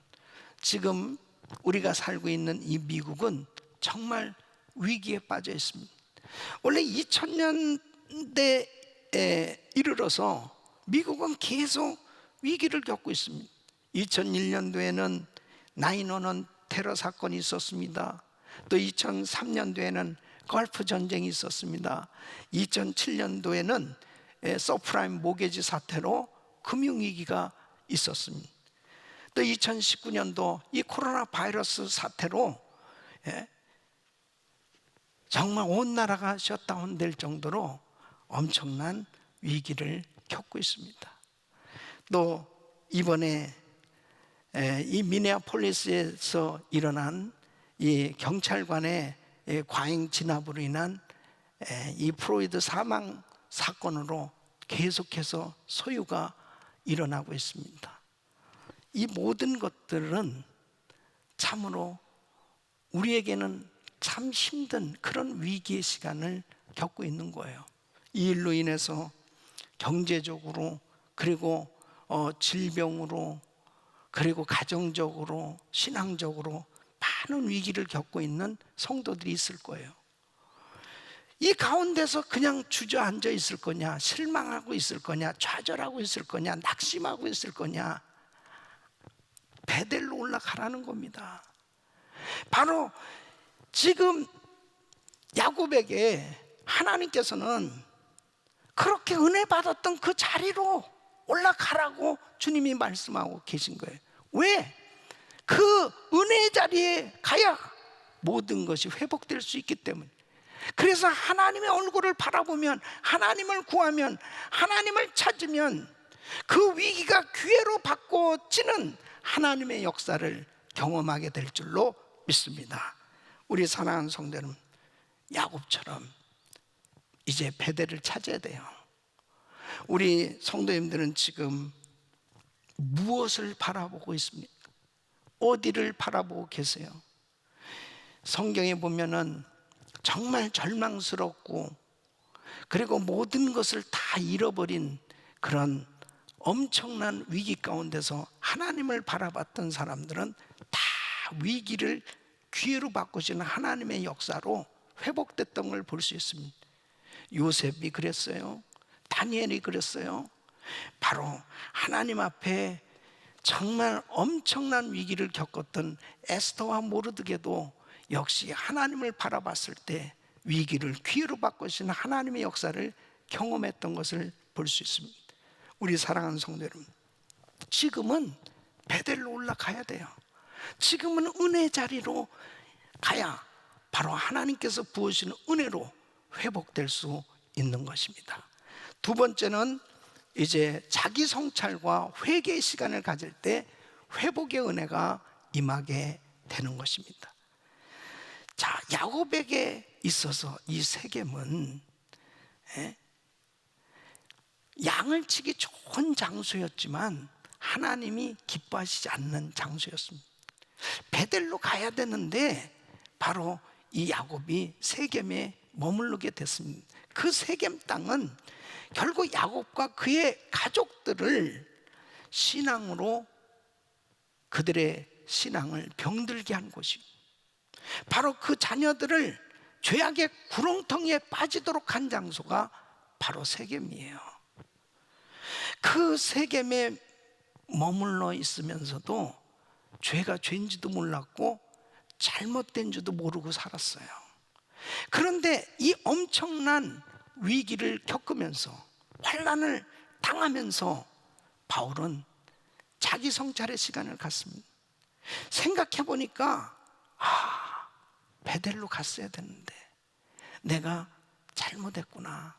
지금 우리가 살고 있는 이 미국은 정말 위기에 빠져 있습니다. 원래 2000년대에 이르러서 미국은 계속 위기를 겪고 있습니다. 2001년도에는 9/11 테러 사건이 있었습니다. 또 2003년도에는 걸프 전쟁이 있었습니다. 2007년도에는 서프라임 모게지 사태로 금융위기가 있었습니다. 또 2019년도 이 코로나 바이러스 사태로 정말 온 나라가 셧다운될 정도로 엄청난 위기를 겪고 있습니다. 또 이번에 이 미네아폴리스에서 일어난 이 경찰관의 과잉 진압으로 인한 이 프로이드 사망 사건으로 계속해서 소유가 일어나고 있습니다. 이 모든 것들은 참으로 우리에게는 참 힘든 그런 위기의 시간을 겪고 있는 거예요. 이 일로 인해서 경제적으로, 그리고 질병으로, 그리고 가정적으로, 신앙적으로 많은 위기를 겪고 있는 성도들이 있을 거예요. 이 가운데서 그냥 주저앉아 있을 거냐, 실망하고 있을 거냐, 좌절하고 있을 거냐, 낙심하고 있을 거냐, 베델로 올라가라는 겁니다. 바로 지금 야곱에게 하나님께서는 그렇게 은혜 받았던 그 자리로 올라가라고 주님이 말씀하고 계신 거예요. 왜? 그 은혜의 자리에 가야 모든 것이 회복될 수 있기 때문에. 그래서 하나님의 얼굴을 바라보면, 하나님을 구하면, 하나님을 찾으면 그 위기가 기회로 바꿔지는 하나님의 역사를 경험하게 될 줄로 믿습니다. 우리 사랑하는 성도 여러분, 야곱처럼 이제 베델을 찾아야 돼요. 우리 성도님들은 지금 무엇을 바라보고 있습니까? 어디를 바라보고 계세요? 성경에 보면은 정말 절망스럽고, 그리고 모든 것을 다 잃어버린 그런 엄청난 위기 가운데서 하나님을 바라봤던 사람들은 다 위기를 기회로 바꾸시는 하나님의 역사로 회복됐던 걸 볼 수 있습니다. 요셉이 그랬어요. 다니엘이 그랬어요. 바로 하나님 앞에 정말 엄청난 위기를 겪었던 에스더와 모르드게도 역시 하나님을 바라봤을 때 위기를 기회로 바꾸시는 하나님의 역사를 경험했던 것을 볼 수 있습니다. 우리 사랑하는 성도 여러분, 지금은 베델로 올라가야 돼요. 지금은 은혜 자리로 가야 바로 하나님께서 부으시는 은혜로 회복될 수 있는 것입니다. 두 번째는 이제 자기 성찰과 회개의 시간을 가질 때 회복의 은혜가 임하게 되는 것입니다. 자, 야곱에게 있어서 이 세겜은 양을 치기 좋은 장소였지만 하나님이 기뻐하시지 않는 장소였습니다. 베델로 가야 되는데 바로 이 야곱이 세겜에 머무르게 됐습니다. 그 세겜 땅은 결국 야곱과 그의 가족들을 신앙으로, 그들의 신앙을 병들게 한 곳이고, 바로 그 자녀들을 죄악의 구렁텅이에 빠지도록 한 장소가 바로 세겜이에요. 그 세겜에 머물러 있으면서도 죄가 죄인지도 몰랐고 잘못된 줄도 모르고 살았어요. 그런데 이 엄청난 위기를 겪으면서, 환난을 당하면서 바울은 자기 성찰의 시간을 갖습니다. 생각해 보니까 베델로 갔어야 되는데 내가 잘못했구나.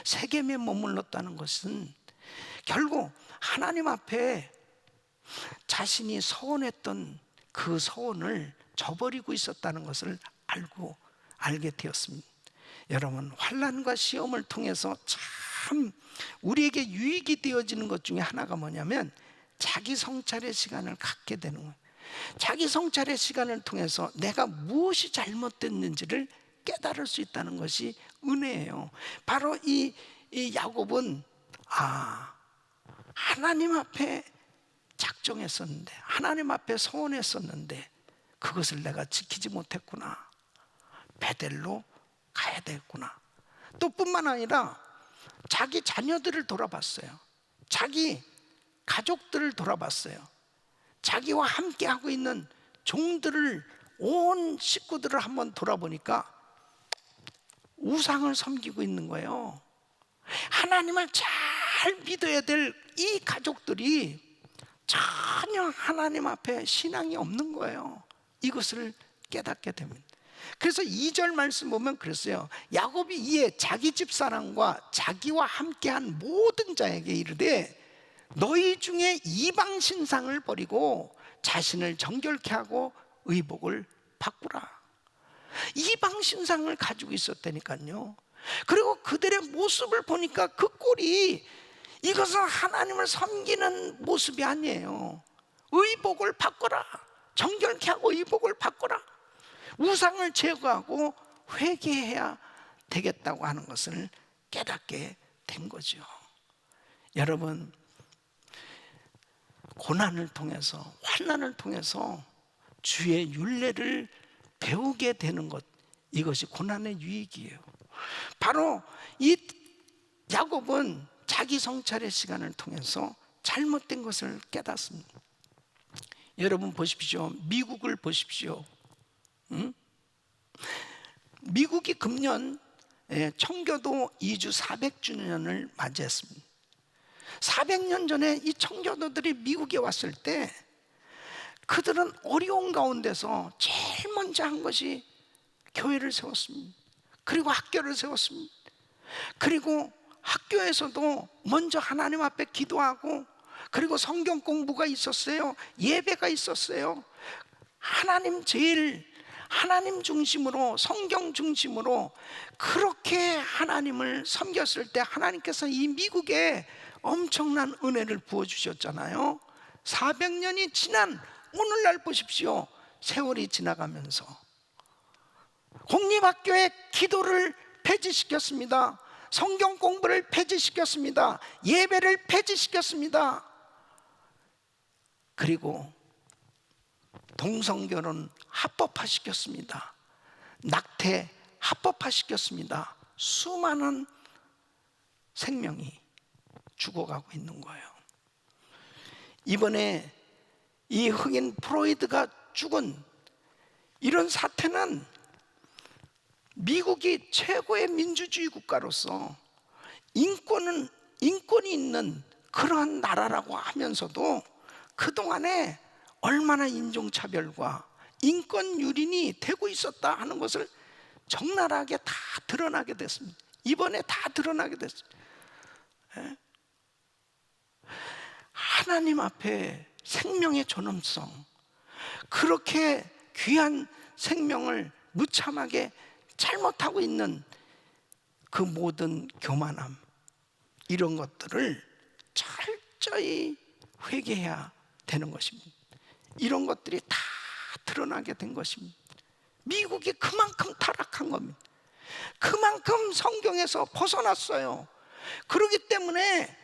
세겜에 머물렀다는 것은 결국 하나님 앞에 자신이 서원했던 그 서원을 저버리고 있었다는 것을 알게 되었습니다. 여러분, 환난과 시험을 통해서 참 우리에게 유익이 되어지는 것 중에 하나가 뭐냐면 자기 성찰의 시간을 갖게 되는 거예요. 자기 성찰의 시간을 통해서 내가 무엇이 잘못됐는지를 깨달을 수 있다는 것이 은혜예요. 바로 이 야곱은 하나님 앞에 작정했었는데, 하나님 앞에 서원했었는데 그것을 내가 지키지 못했구나. 베델로 가야 되겠구나. 또 뿐만 아니라 자기 자녀들을 돌아봤어요. 자기 가족들을 돌아봤어요. 자기와 함께 하고 있는 종들을, 온 식구들을 한번 돌아보니까 우상을 섬기고 있는 거예요. 하나님을 잘 믿어야 될 이 가족들이 전혀 하나님 앞에 신앙이 없는 거예요. 이것을 깨닫게 됩니다. 그래서 2절 말씀 보면 그랬어요. 야곱이 이에 자기 집사람과 자기와 함께한 모든 자에게 이르되 너희 중에 이방 신상을 버리고 자신을 정결케 하고 의복을 바꾸라. 이방 신상을 가지고 있었다니까요. 그리고 그들의 모습을 보니까 그 꼴이, 이것은 하나님을 섬기는 모습이 아니에요. 의복을 바꾸라. 정결케 하고 의복을 바꾸라. 우상을 제거하고 회개해야 되겠다고 하는 것을 깨닫게 된 거죠. 여러분, 고난을 통해서, 환난을 통해서 주의 율례를 배우게 되는 것, 이것이 고난의 유익이에요. 바로 이 야곱은 자기 성찰의 시간을 통해서 잘못된 것을 깨닫습니다. 여러분 보십시오. 미국을 보십시오. 미국이 금년 청교도 이주 400주년을 맞이했습니다. 400년 전에 이 청교도들이 미국에 왔을 때 그들은 어려운 가운데서 제일 먼저 한 것이 교회를 세웠습니다. 그리고 학교를 세웠습니다. 그리고 학교에서도 먼저 하나님 앞에 기도하고, 그리고 성경 공부가 있었어요. 예배가 있었어요. 하나님 제일, 하나님 중심으로, 성경 중심으로 그렇게 하나님을 섬겼을 때 하나님께서 이 미국에 엄청난 은혜를 부어주셨잖아요. 400년이 지난 오늘날 보십시오. 세월이 지나가면서 공립학교의 기도를 폐지시켰습니다. 성경 공부를 폐지시켰습니다. 예배를 폐지시켰습니다. 그리고 동성결혼 합법화시켰습니다. 낙태 합법화시켰습니다. 수많은 생명이 죽어가고 있는 거예요. 이번에 이 흑인 프로이드가 죽은 이런 사태는 미국이 최고의 민주주의 국가로서 인권이 있는 그러한 나라라고 하면서도 그동안에 얼마나 인종차별과 인권 유린이 되고 있었다 하는 것을 적나라하게 다 드러나게 됐습니다. 이번에 다 드러나게 됐습니다. 하나님 앞에 생명의 존엄성, 그렇게 귀한 생명을 무참하게 잘못하고 있는 그 모든 교만함, 이런 것들을 철저히 회개해야 되는 것입니다. 이런 것들이 다 드러나게 된 것입니다. 미국이 그만큼 타락한 겁니다. 그만큼 성경에서 벗어났어요. 그렇기 때문에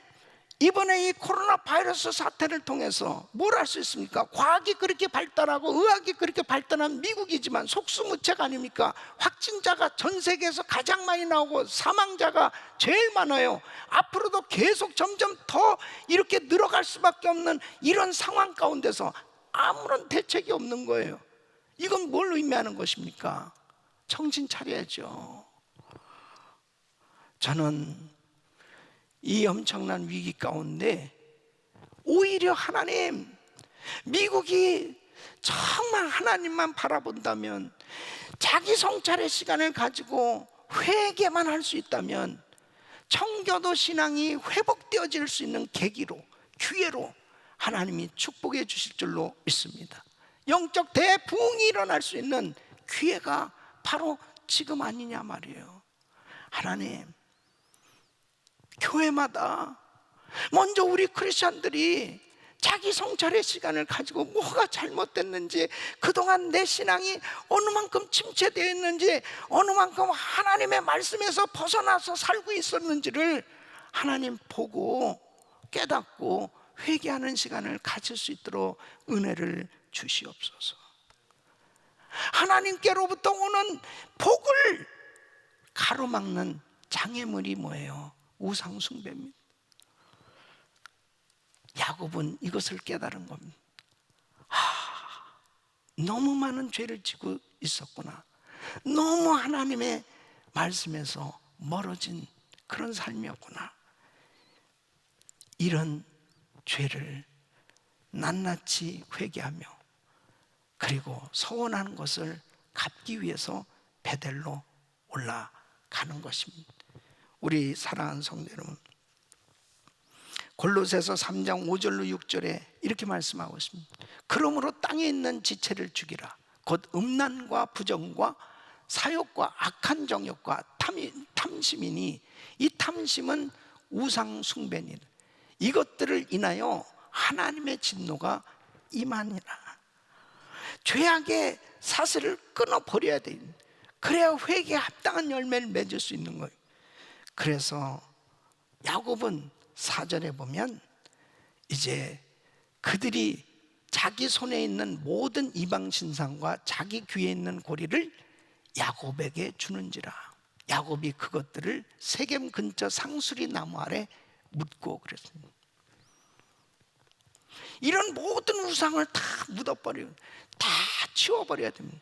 이번에 이 코로나 바이러스 사태를 통해서 뭘 할 수 있습니까? 과학이 그렇게 발달하고 의학이 그렇게 발달한 미국이지만 속수무책 아닙니까? 확진자가 전 세계에서 가장 많이 나오고 사망자가 제일 많아요. 앞으로도 계속 점점 더 이렇게 늘어갈 수밖에 없는 이런 상황 가운데서 아무런 대책이 없는 거예요. 이건 뭘 의미하는 것입니까? 정신 차려야죠. 저는 이 엄청난 위기 가운데 오히려 하나님, 미국이 정말 하나님만 바라본다면, 자기 성찰의 시간을 가지고 회개만 할 수 있다면 청교도 신앙이 회복되어질 수 있는 계기로, 기회로 하나님이 축복해 주실 줄로 믿습니다. 영적 대부흥이 일어날 수 있는 기회가 바로 지금 아니냐 말이에요. 하나님, 교회마다 먼저 우리 크리스찬들이 자기 성찰의 시간을 가지고 뭐가 잘못됐는지, 그동안 내 신앙이 어느 만큼 침체되어 있는지, 어느 만큼 하나님의 말씀에서 벗어나서 살고 있었는지를 하나님 보고 깨닫고 회개하는 시간을 가질 수 있도록 은혜를 주시옵소서. 하나님께로부터 오는 복을 가로막는 장애물이 뭐예요? 우상 숭배입니다. 야곱은 이것을 깨달은 겁니다. 너무 많은 죄를 지고 있었구나. 너무 하나님의 말씀에서 멀어진 그런 삶이었구나. 이런 죄를 낱낱이 회개하며 그리고 서원하는 것을 갚기 위해서 베델로 올라가는 것입니다. 우리 사랑하는 성도 여러분, 골로새서 3장 5절로 6절에 이렇게 말씀하고 있습니다. 그러므로 땅에 있는 지체를 죽이라. 곧 음란과 부정과 사욕과 악한 정욕과 탐심이니 이 탐심은 우상 숭배니라. 이것들을 인하여 하나님의 진노가 임하니라. 죄악의 사슬을 끊어버려야 돼. 그래야 회개에 합당한 열매를 맺을 수 있는 거예요. 그래서 야곱은 4절에 보면 이제 그들이 자기 손에 있는 모든 이방 신상과 자기 귀에 있는 고리를 야곱에게 주는지라. 야곱이 그것들을 세겜 근처 상수리 나무 아래 묻고 그랬습니다. 이런 모든 우상을 다 묻어버려요. 다 치워버려야 됩니다.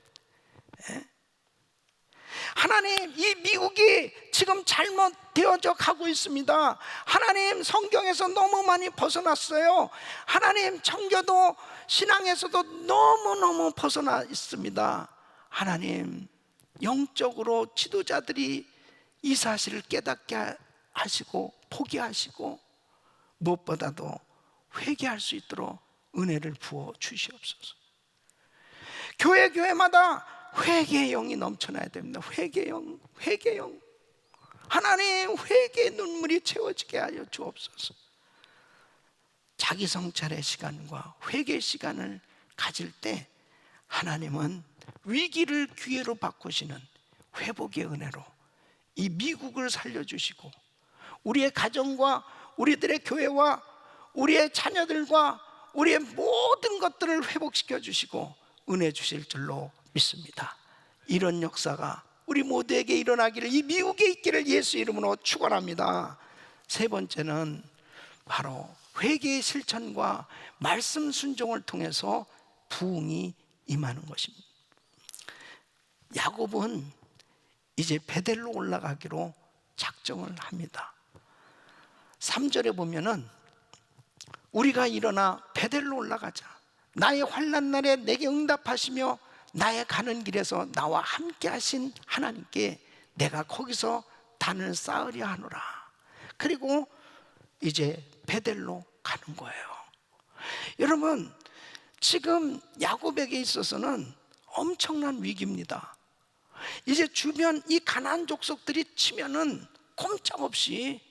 하나님, 이 미국이 지금 잘못되어져 가고 있습니다. 하나님, 성경에서 너무 많이 벗어났어요. 하나님, 청교도 신앙에서도 너무너무 벗어나 있습니다. 하나님, 영적으로 지도자들이 이 사실을 깨닫게 하시고 포기하시고 무엇보다도 회개할 수 있도록 은혜를 부어 주시옵소서. 교회마다 회개의 영이 넘쳐나야 됩니다. 회개의 영. 하나님, 회개의 눈물이 채워지게 하여 주옵소서. 자기 성찰의 시간과 회개의 시간을 가질 때 하나님은 위기를 기회로 바꾸시는 회복의 은혜로 이 미국을 살려주시고 우리의 가정과 우리들의 교회와 우리의 자녀들과 우리의 모든 것들을 회복시켜 주시고 은혜 주실 줄로 믿습니다. 이런 역사가 우리 모두에게 일어나기를, 이 미국에 있기를 예수 이름으로 축원합니다. 세 번째는 바로 회개의 실천과 말씀 순종을 통해서 부흥이 임하는 것입니다. 야곱은 이제 베델로 올라가기로 작정을 합니다. 3절에 보면은 우리가 일어나 베델로 올라가자. 나의 환난 날에 내게 응답하시며 나의 가는 길에서 나와 함께 하신 하나님께 내가 거기서 단을 쌓으려 하노라. 그리고 이제 베델로 가는 거예요. 여러분, 지금 야곱에게 있어서는 엄청난 위기입니다. 이제 주변 이 가나안 족속들이 치면은 꼼짝없이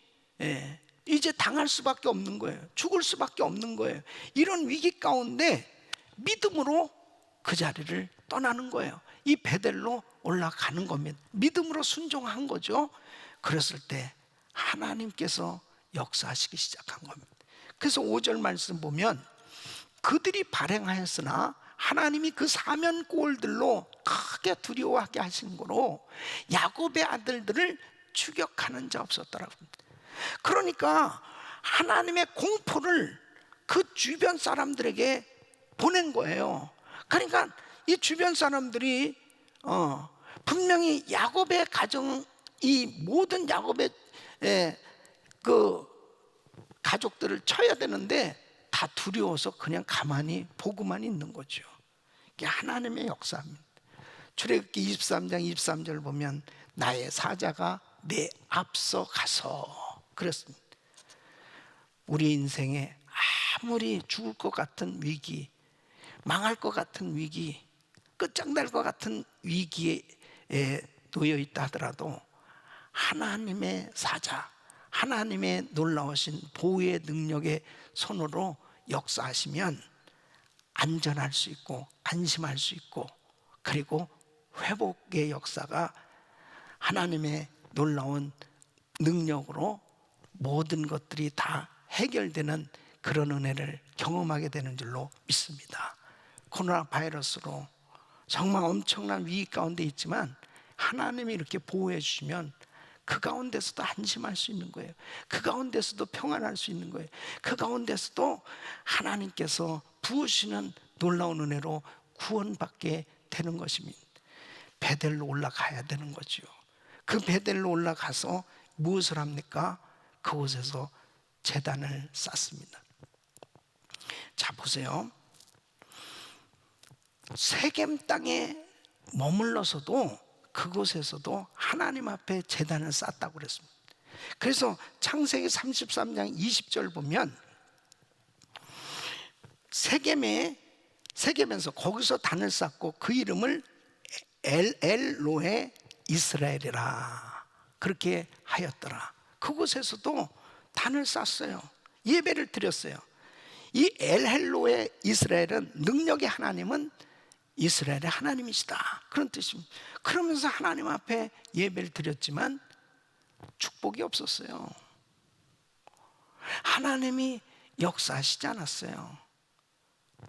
이제 당할 수밖에 없는 거예요. 죽을 수밖에 없는 거예요. 이런 위기 가운데 믿음으로 그 자리를 떠나는 거예요. 이 베델로 올라가는 겁니다. 믿음으로 순종한 거죠. 그랬을 때 하나님께서 역사하시기 시작한 겁니다. 그래서 5절 말씀 보면 그들이 발행하였으나 하나님이 그 사면골들로 크게 두려워하게 하신 거로 야곱의 아들들을 추격하는 자 없었더라고요. 그러니까 하나님의 공포를 그 주변 사람들에게 보낸 거예요. 그러니까 이 주변 사람들이 분명히 야곱의 가정, 이 모든 야곱의 그 가족들을 쳐야 되는데 다 두려워서 그냥 가만히 보고만 있는 거죠. 이게 하나님의 역사입니다. 출애굽기 23장 23절 보면 나의 사자가 내 앞서 가서 그랬습니다. 우리 인생에 아무리 죽을 것 같은 위기, 망할 것 같은 위기, 끝장날 것 같은 위기에 놓여 있다 하더라도 하나님의 사자, 하나님의 놀라우신 보호의 능력의 손으로 역사하시면 안전할 수 있고 안심할 수 있고, 그리고 회복의 역사가 하나님의 놀라운 능력으로 모든 것들이 다 해결되는 그런 은혜를 경험하게 되는 줄로 믿습니다. 코로나 바이러스로 정말 엄청난 위기 가운데 있지만 하나님이 이렇게 보호해 주시면 그 가운데서도 안심할 수 있는 거예요. 그 가운데서도 평안할 수 있는 거예요. 그 가운데서도 하나님께서 부으시는 놀라운 은혜로 구원받게 되는 것입니다. 베델로 올라가야 되는 거죠. 그 베델로 올라가서 무엇을 합니까? 그곳에서 제단을 쌓습니다. 자, 보세요. 세겜 땅에 머물러서도 그곳에서도 하나님 앞에 제단을 쌓았다고 그랬습니다. 그래서 창세기 33장 20절 보면 세겜에서 거기서 단을 쌓고 그 이름을 엘로에 이스라엘이라 그렇게 하였더라. 그곳에서도 단을 쌓았어요. 예배를 드렸어요. 이 엘헬로의 이스라엘은 능력의 하나님은 이스라엘의 하나님이시다, 그런 뜻입니다. 그러면서 하나님 앞에 예배를 드렸지만 축복이 없었어요. 하나님이 역사하시지 않았어요.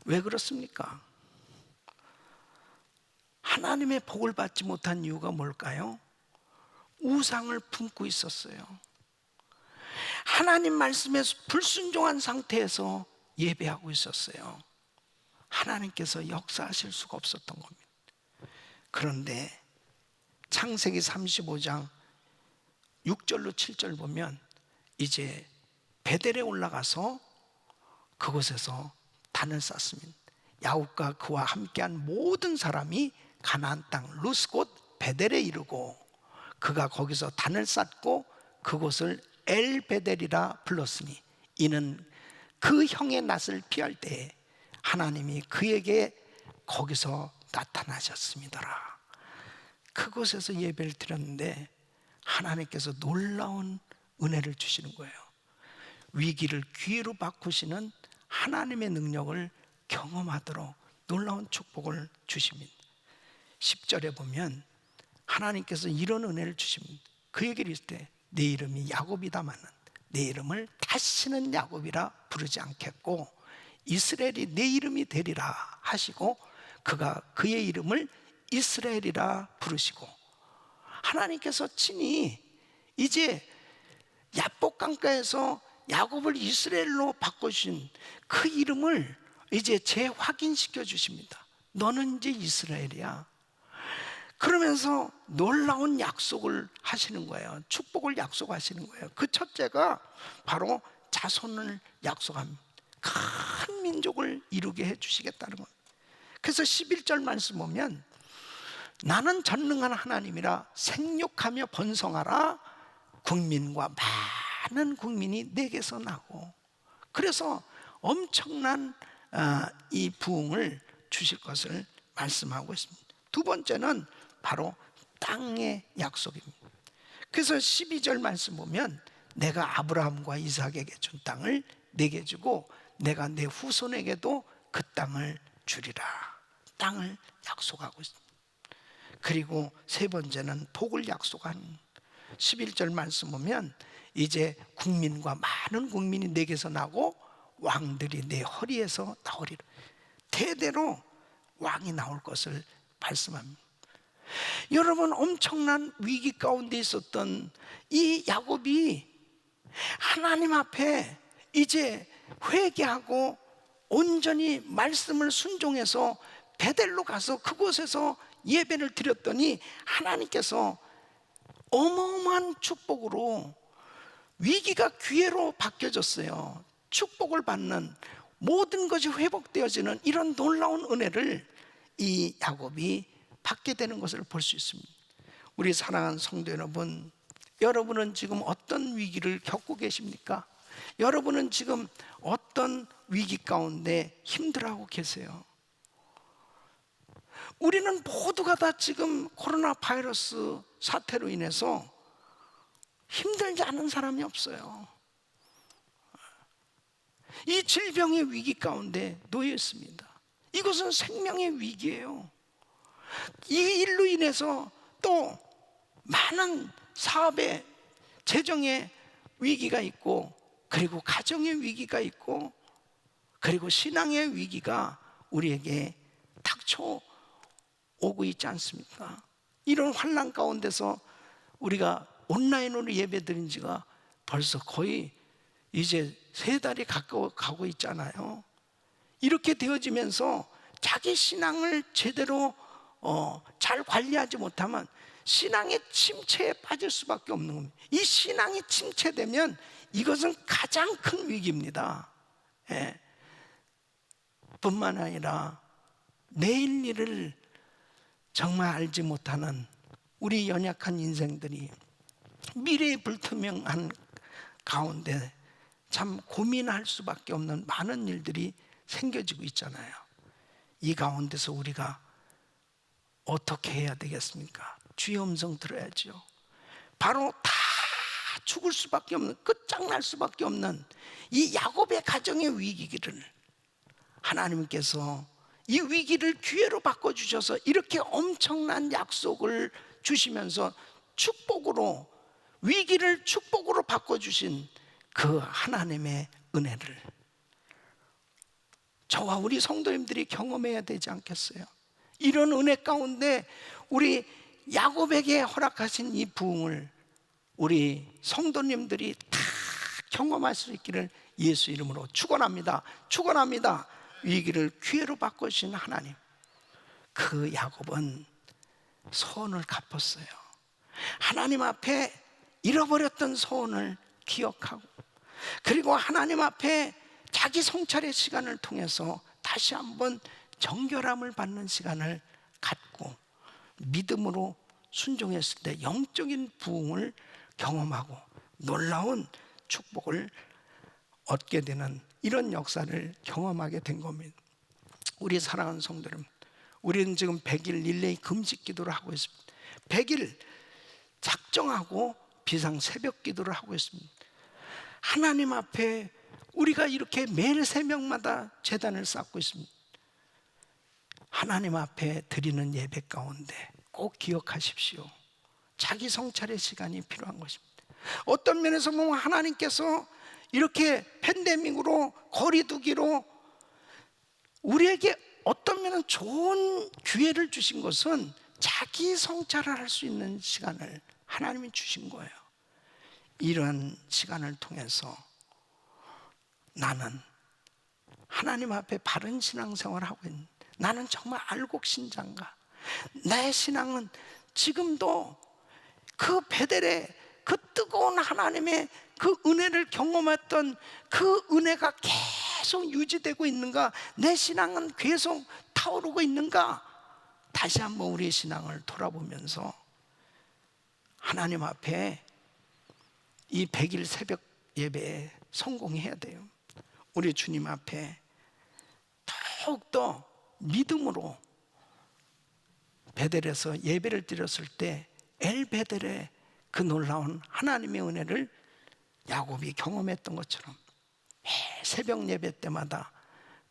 왜 그렇습니까? 하나님의 복을 받지 못한 이유가 뭘까요? 우상을 품고 있었어요. 하나님 말씀에 불순종한 상태에서 예배하고 있었어요. 하나님께서 역사하실 수가 없었던 겁니다. 그런데 창세기 35장 6절로 7절 보면 이제 베델에 올라가서 그곳에서 단을 쌓습니다. 야곱과 그와 함께한 모든 사람이 가나안 땅 루스 곧 베델에 이르고 그가 거기서 단을 쌓고 그곳을 엘베델이라 불렀으니 이는 그 형의 낯을 피할 때에 하나님이 그에게 거기서 나타나셨습니다라. 그곳에서 예배를 드렸는데 하나님께서 놀라운 은혜를 주시는 거예요. 위기를 기회로 바꾸시는 하나님의 능력을 경험하도록 놀라운 축복을 주십니다. 10절에 보면 하나님께서 이런 은혜를 주십니다. 그에게 이를 때 내 이름이 야곱이다마는 내 이름을 다시는 야곱이라 부르지 않겠고 이스라엘이 내 이름이 되리라 하시고 그가 그의 이름을 이스라엘이라 부르시고 하나님께서 친히 이제 야복 강가에서 야곱을 이스라엘로 바꾸신 그 이름을 이제 재확인시켜 주십니다. 너는 이제 이스라엘이야. 그러면서 놀라운 약속을 하시는 거예요. 축복을 약속하시는 거예요. 그 첫째가 바로 자손을 약속합니다. 큰 민족을 이루게 해주시겠다는 겁니다. 그래서 11절 말씀 보면 나는 전능한 하나님이라 생육하며 번성하라 국민과 많은 국민이 내게서 나고 그래서 엄청난 이 부흥을 주실 것을 말씀하고 있습니다. 두 번째는 바로 땅의 약속입니다. 그래서 12절 말씀 보면 내가 아브라함과 이삭에게 준 땅을 내게 주고 내가 내 후손에게도 그 땅을 주리라. 땅을 약속하고 있습니다. 그리고 세 번째는 복을 약속한 11절 말씀 보면 이제 국민과 많은 국민이 내게서 나고 왕들이 내 허리에서 나오리라. 대대로 왕이 나올 것을 말씀합니다. 여러분 엄청난 위기 가운데 있었던 이 야곱이 하나님 앞에 이제 회개하고 온전히 말씀을 순종해서 베델로 가서 그곳에서 예배를 드렸더니 하나님께서 어마어마한 축복으로 위기가 기회로 바뀌어졌어요. 축복을 받는 모든 것이 회복되어지는 이런 놀라운 은혜를 이 야곱이 받게 되는 것을 볼 수 있습니다. 우리 사랑하는 성도 여러분, 여러분은 지금 어떤 위기를 겪고 계십니까? 여러분은 지금 어떤 위기 가운데 힘들어하고 계세요? 우리는 모두가 다 지금 코로나 바이러스 사태로 인해서 힘들지 않은 사람이 없어요. 이 질병의 위기 가운데 놓여 있습니다. 이것은 생명의 위기예요. 이 일로 인해서 또 많은 사업의 재정의 위기가 있고 그리고 가정의 위기가 있고 그리고 신앙의 위기가 우리에게 닥쳐오고 있지 않습니까? 이런 환난 가운데서 우리가 온라인으로 예배드린 지가 벌써 거의 이제 3달이 가까워 가고 있잖아요. 이렇게 되어지면서 자기 신앙을 제대로 잘 관리하지 못하면 신앙의 침체에 빠질 수밖에 없는 겁니다. 이 신앙이 침체되면 이것은 가장 큰 위기입니다. 예. 뿐만 아니라 내일 일을 정말 알지 못하는 우리 연약한 인생들이 미래의 불투명한 가운데 참 고민할 수밖에 없는 많은 일들이 생겨지고 있잖아요. 이 가운데서 우리가 어떻게 해야 되겠습니까? 주의 음성 들어야죠. 바로 다 죽을 수밖에 없는, 끝장날 수밖에 없는 이 야곱의 가정의 위기를 하나님께서 이 위기를 기회로 바꿔주셔서 이렇게 엄청난 약속을 주시면서 축복으로, 위기를 축복으로 바꿔주신 그 하나님의 은혜를 저와 우리 성도님들이 경험해야 되지 않겠어요? 이런 은혜 가운데 우리 야곱에게 허락하신 이 부흥을 우리 성도님들이 다 경험할 수 있기를 예수 이름으로 축원합니다. 축원합니다. 위기를 기회로 바꾸신 하나님, 그 야곱은 소원을 갚았어요. 하나님 앞에 잃어버렸던 소원을 기억하고, 그리고 하나님 앞에 자기 성찰의 시간을 통해서 다시 한번 정결함을 받는 시간을 갖고 믿음으로 순종했을 때 영적인 부흥을 경험하고 놀라운 축복을 얻게 되는 이런 역사를 경험하게 된 겁니다. 우리 사랑하는 성도 여러분, 우리는 지금 100일 릴레이 금식 기도를 하고 있습니다. 100일 작정하고 비상 새벽 기도를 하고 있습니다. 하나님 앞에 우리가 이렇게 매일 새벽마다 제단을 쌓고 있습니다. 하나님 앞에 드리는 예배 가운데 꼭 기억하십시오. 자기 성찰의 시간이 필요한 것입니다. 어떤 면에서 보면 하나님께서 이렇게 팬데믹으로 거리두기로 우리에게 어떤 면은 좋은 기회를 주신 것은 자기 성찰을 할 수 있는 시간을 하나님이 주신 거예요. 이러한 시간을 통해서 나는 하나님 앞에 바른 신앙생활을 하고 있는, 나는 정말 알곡 신자인가? 내 신앙은 지금도 그 베델의 그 뜨거운 하나님의 그 은혜를 경험했던 그 은혜가 계속 유지되고 있는가? 내 신앙은 계속 타오르고 있는가? 다시 한번 우리의 신앙을 돌아보면서 하나님 앞에 이 100일 새벽 예배에 성공해야 돼요. 우리 주님 앞에 더욱더 믿음으로 베델에서 예배를 드렸을 때 엘베델의 그 놀라운 하나님의 은혜를 야곱이 경험했던 것처럼 새벽 예배 때마다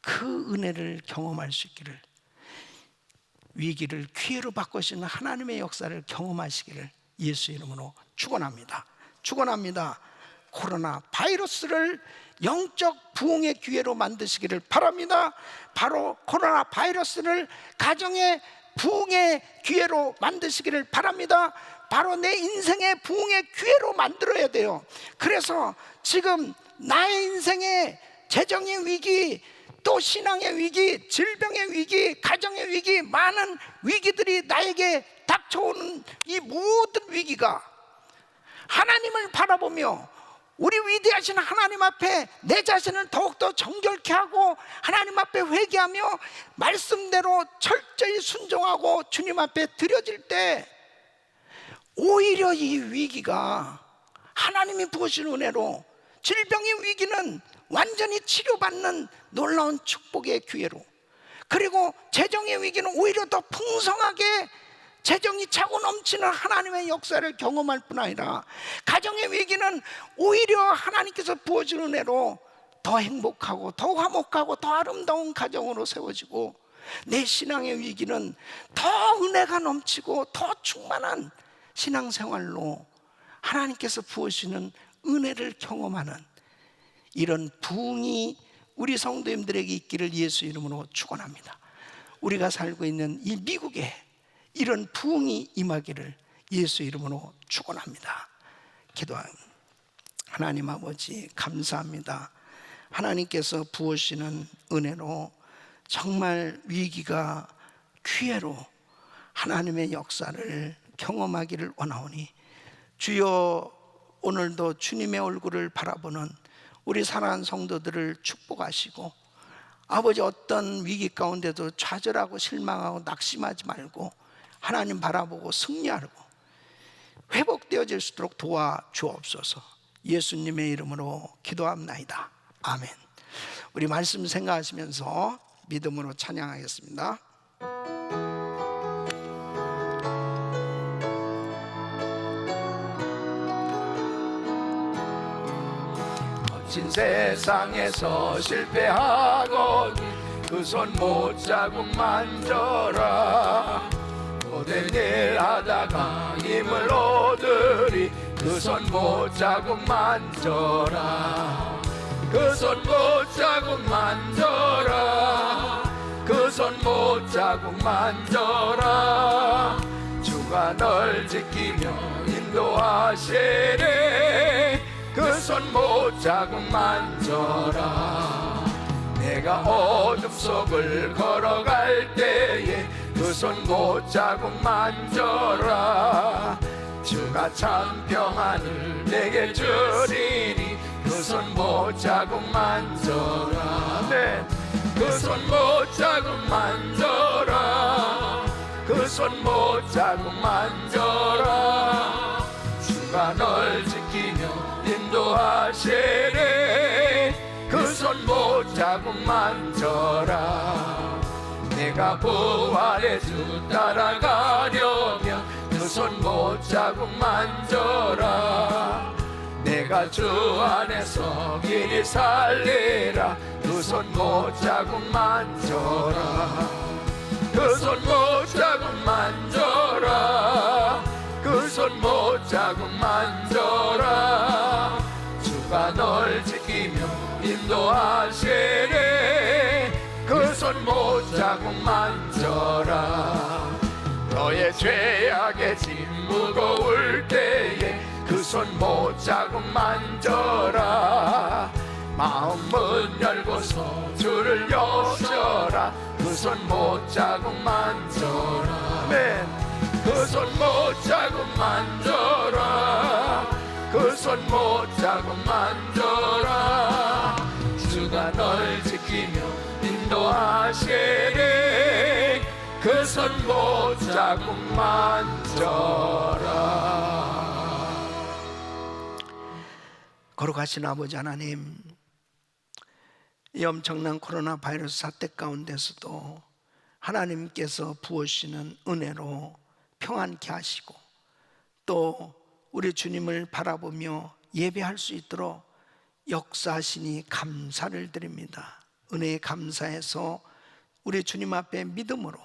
그 은혜를 경험할 수 있기를, 위기를 기회로 바꾸시는 하나님의 역사를 경험하시기를 예수 이름으로 축원합니다. 축원합니다. 코로나 바이러스를 영적 부흥의 기회로 만드시기를 바랍니다. 바로 코로나 바이러스를 가정의 부흥의 기회로 만드시기를 바랍니다. 바로 내 인생의 부흥의 기회로 만들어야 돼요. 그래서 지금 나의 인생의 재정의 위기, 또 신앙의 위기, 질병의 위기, 가정의 위기, 많은 위기들이 나에게 닥쳐오는 이 모든 위기가 하나님을 바라보며 우리 위대하신 하나님 앞에 내 자신을 더욱더 정결케 하고 하나님 앞에 회개하며 말씀대로 철저히 순종하고 주님 앞에 드려질 때 오히려 이 위기가 하나님이 부으신 은혜로, 질병의 위기는 완전히 치료받는 놀라운 축복의 기회로, 그리고 재정의 위기는 오히려 더 풍성하게 재정이 차고 넘치는 하나님의 역사를 경험할 뿐 아니라 가정의 위기는 오히려 하나님께서 부어준 은혜로 더 행복하고 더 화목하고 더 아름다운 가정으로 세워지고, 내 신앙의 위기는 더 은혜가 넘치고 더 충만한 신앙생활로 하나님께서 부으시는 은혜를 경험하는 이런 부흥이 우리 성도님들에게 있기를 예수 이름으로 축원합니다. 우리가 살고 있는 이 미국에 이런 부흥이 임하기를 예수 이름으로 축원합니다. 기도합니다. 하나님 아버지 감사합니다. 하나님께서 부으시는 은혜로 정말 위기가 기회로 하나님의 역사를 경험하기를 원하오니 주여, 오늘도 주님의 얼굴을 바라보는 우리 사랑하는 성도들을 축복하시고 아버지, 어떤 위기 가운데도 좌절하고 실망하고 낙심하지 말고 하나님 바라보고 승리하고 회복되어질 수 있도록 도와주옵소서. 예수님의 이름으로 기도합나이다. 아멘. 우리 말씀 생각하시면서 믿음으로 찬양하겠습니다. 거친 세상에서 실패하고 그 손 못자국 만져라. 모든 일 하다가 힘을 얻으리. 그 손 못자국 만져라. 그 손 못자국 만져라. 그 손 못자국 만져라. 주가 널 지키며 인도하시리. 그 손 못자국 만져라. 내가 어둠 속을 걸어갈 때에 그 손 못자국 만져라. 주가 참 평안을 내게 주리니 그 손 못자국 만져라. 네. 그 손 못자국 만져라. 그 손 못자국 만져라. 주가 널 지키며 인도하시리. 그 손 못자국 만져라. 내가 부활의 주 따라가려면 그 손 못자국 만져라. 내가 주 안에서 길이 살리라. 그 손 못자국 만져라. 그 손 못자국 만져라. 그 손 못자국 만져라. 주가 널 지키며 인도하시리. 그 손 못자국 만져라. 너의 죄악의 짐 무거울 때에 그 손 못자국 만져라. 마음문 열고서 주를 여셔라. 그 손 못자국 만져라. 아멘. 그 손 못자국 만져라. 그 손 못자국 만져라. 주가 널 지키며 인도하시리. 그 손 못자국 만져라. 거룩하신 아버지 하나님, 이 엄청난 코로나 바이러스 사태 가운데서도 하나님께서 부으시는 은혜로 평안케 하시고 또 우리 주님을 바라보며 예배할 수 있도록 역사하시니 감사를 드립니다. 은혜에 감사해서 우리 주님 앞에 믿음으로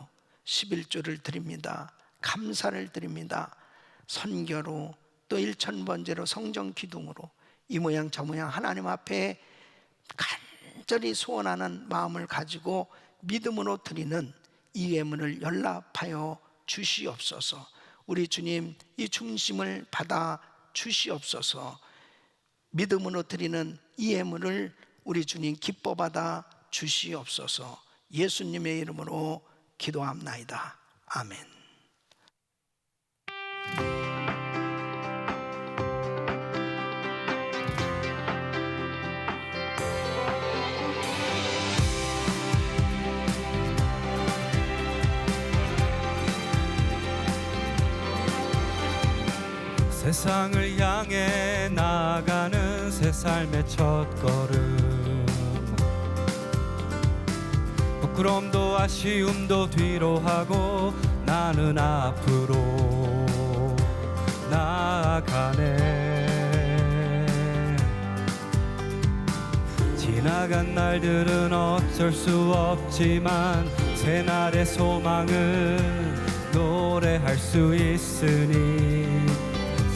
11조를 드립니다. 감사를 드립니다. 선교로 또 1000번제로 성전 기둥으로 이 모양 저 모양 하나님 앞에 간절히 소원하는 마음을 가지고 믿음으로 드리는 이 예물을 연락하여 주시옵소서. 우리 주님 이 중심을 받아 주시옵소서. 믿음으로 드리는 이 예물을 우리 주님 기뻐 받아 주시옵소서. 예수님의 이름으로 기도합나이다. 아멘. 세상을 향해 나아가는 새 삶의 첫걸음, 부끄럼도 아쉬움도 뒤로 하고 나는 앞으로 나아가네. 지나간 날들은 어쩔 수 없지만 새날의 소망은 노래할 수 있으니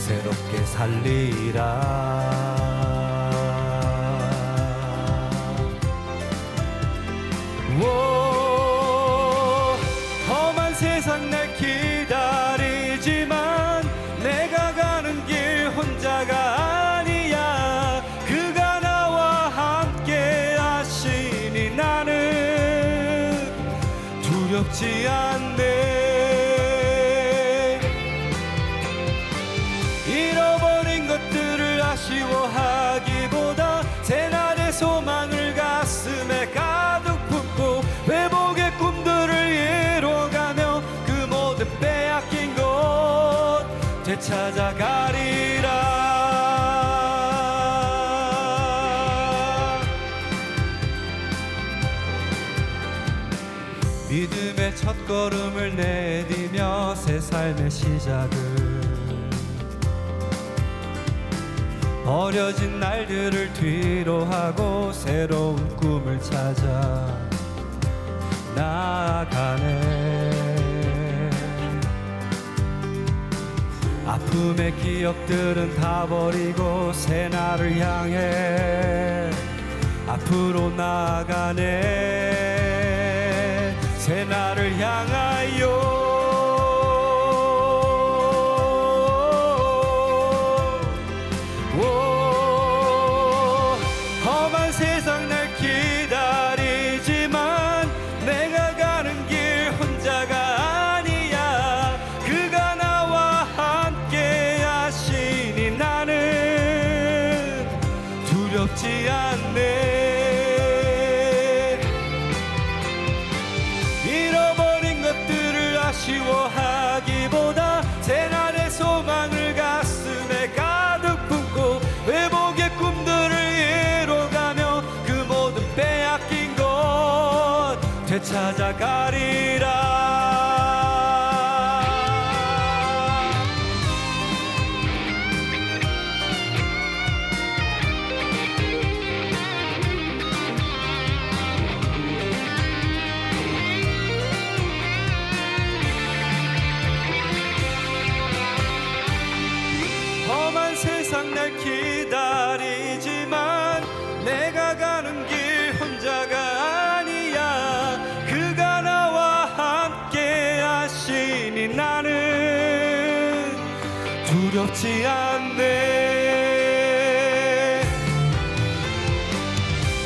새롭게 살리라. 기다리지만 내가 가는 길 혼자가 아니야. 그가 나와 함께 하시니 나는 두렵지 않네. 잃어버린 것들을 아쉬워하기보다 새날의 소망을 가슴에 가득 품고 회복의 꿈들을 이뤄가며 그 모든 빼앗긴 것 되찾아가리라. 믿음의 첫걸음을 내디며 새 삶의 시작을 버려진 날들을 뒤로하고 새로운 꿈을 찾아 나아가네. 아픔의 기억들은 다 버리고 새날을 향해 앞으로 나아가네. 새날을 향하여 험한 세상 날 기다리지만 내가 가는 길 혼자가 아니야. 그가 나와 함께 하시니 나는 두렵지 않네. 잃어버린 것들을 아쉬워하기보다 새날의 소망을 가슴에 가득 품고 회복의 꿈들을 이뤄가며 그 모든 빼앗긴 것 되찾아가리라. 험한 세상 날 기다리지만 내가 가는 길 혼자가 아니야. 그가 나와 함께 하시니 나는 두렵지 않네.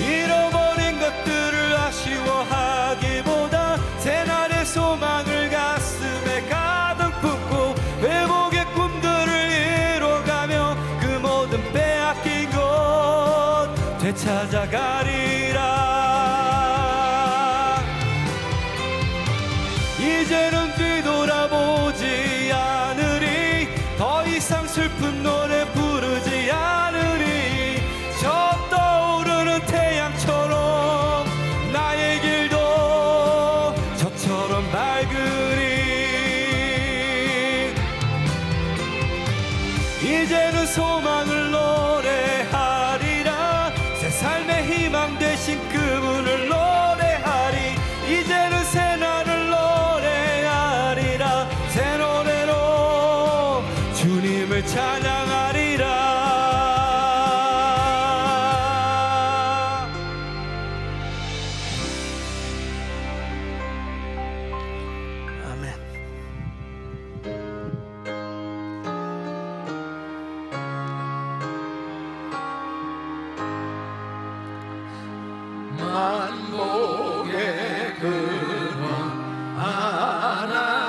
잃어버린 것들을 아쉬워하기보다 새날의 소망을 가슴에 가득 품고 회복의 꿈들을 이뤄가며 그 모든 빼앗긴 것 되찾아가리라. 이제는 뒤돌아보지 않으리. 더 이상 슬픈 노래 부르지 않으리. 저 떠오르는 태양처럼 나의 길도 저처럼 밝으리. 이제는 소망을 노래하리라. 새 삶의 희망 되신 그분을 노래하리. 이제는 새 날을 노래하리라. 새 노래로 주님을 찬양하리라. 아멘. 만복의 근원 하나님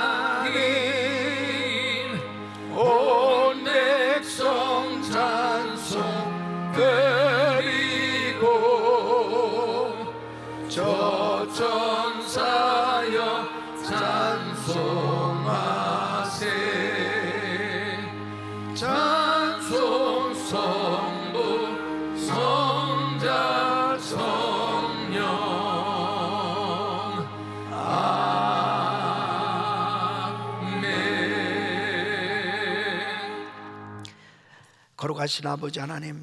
온 백성 찬송 드리고 저 천사여 찬송하세. 찬송 성부 성자 성령 아멘. 거룩하신 아버지 하나님,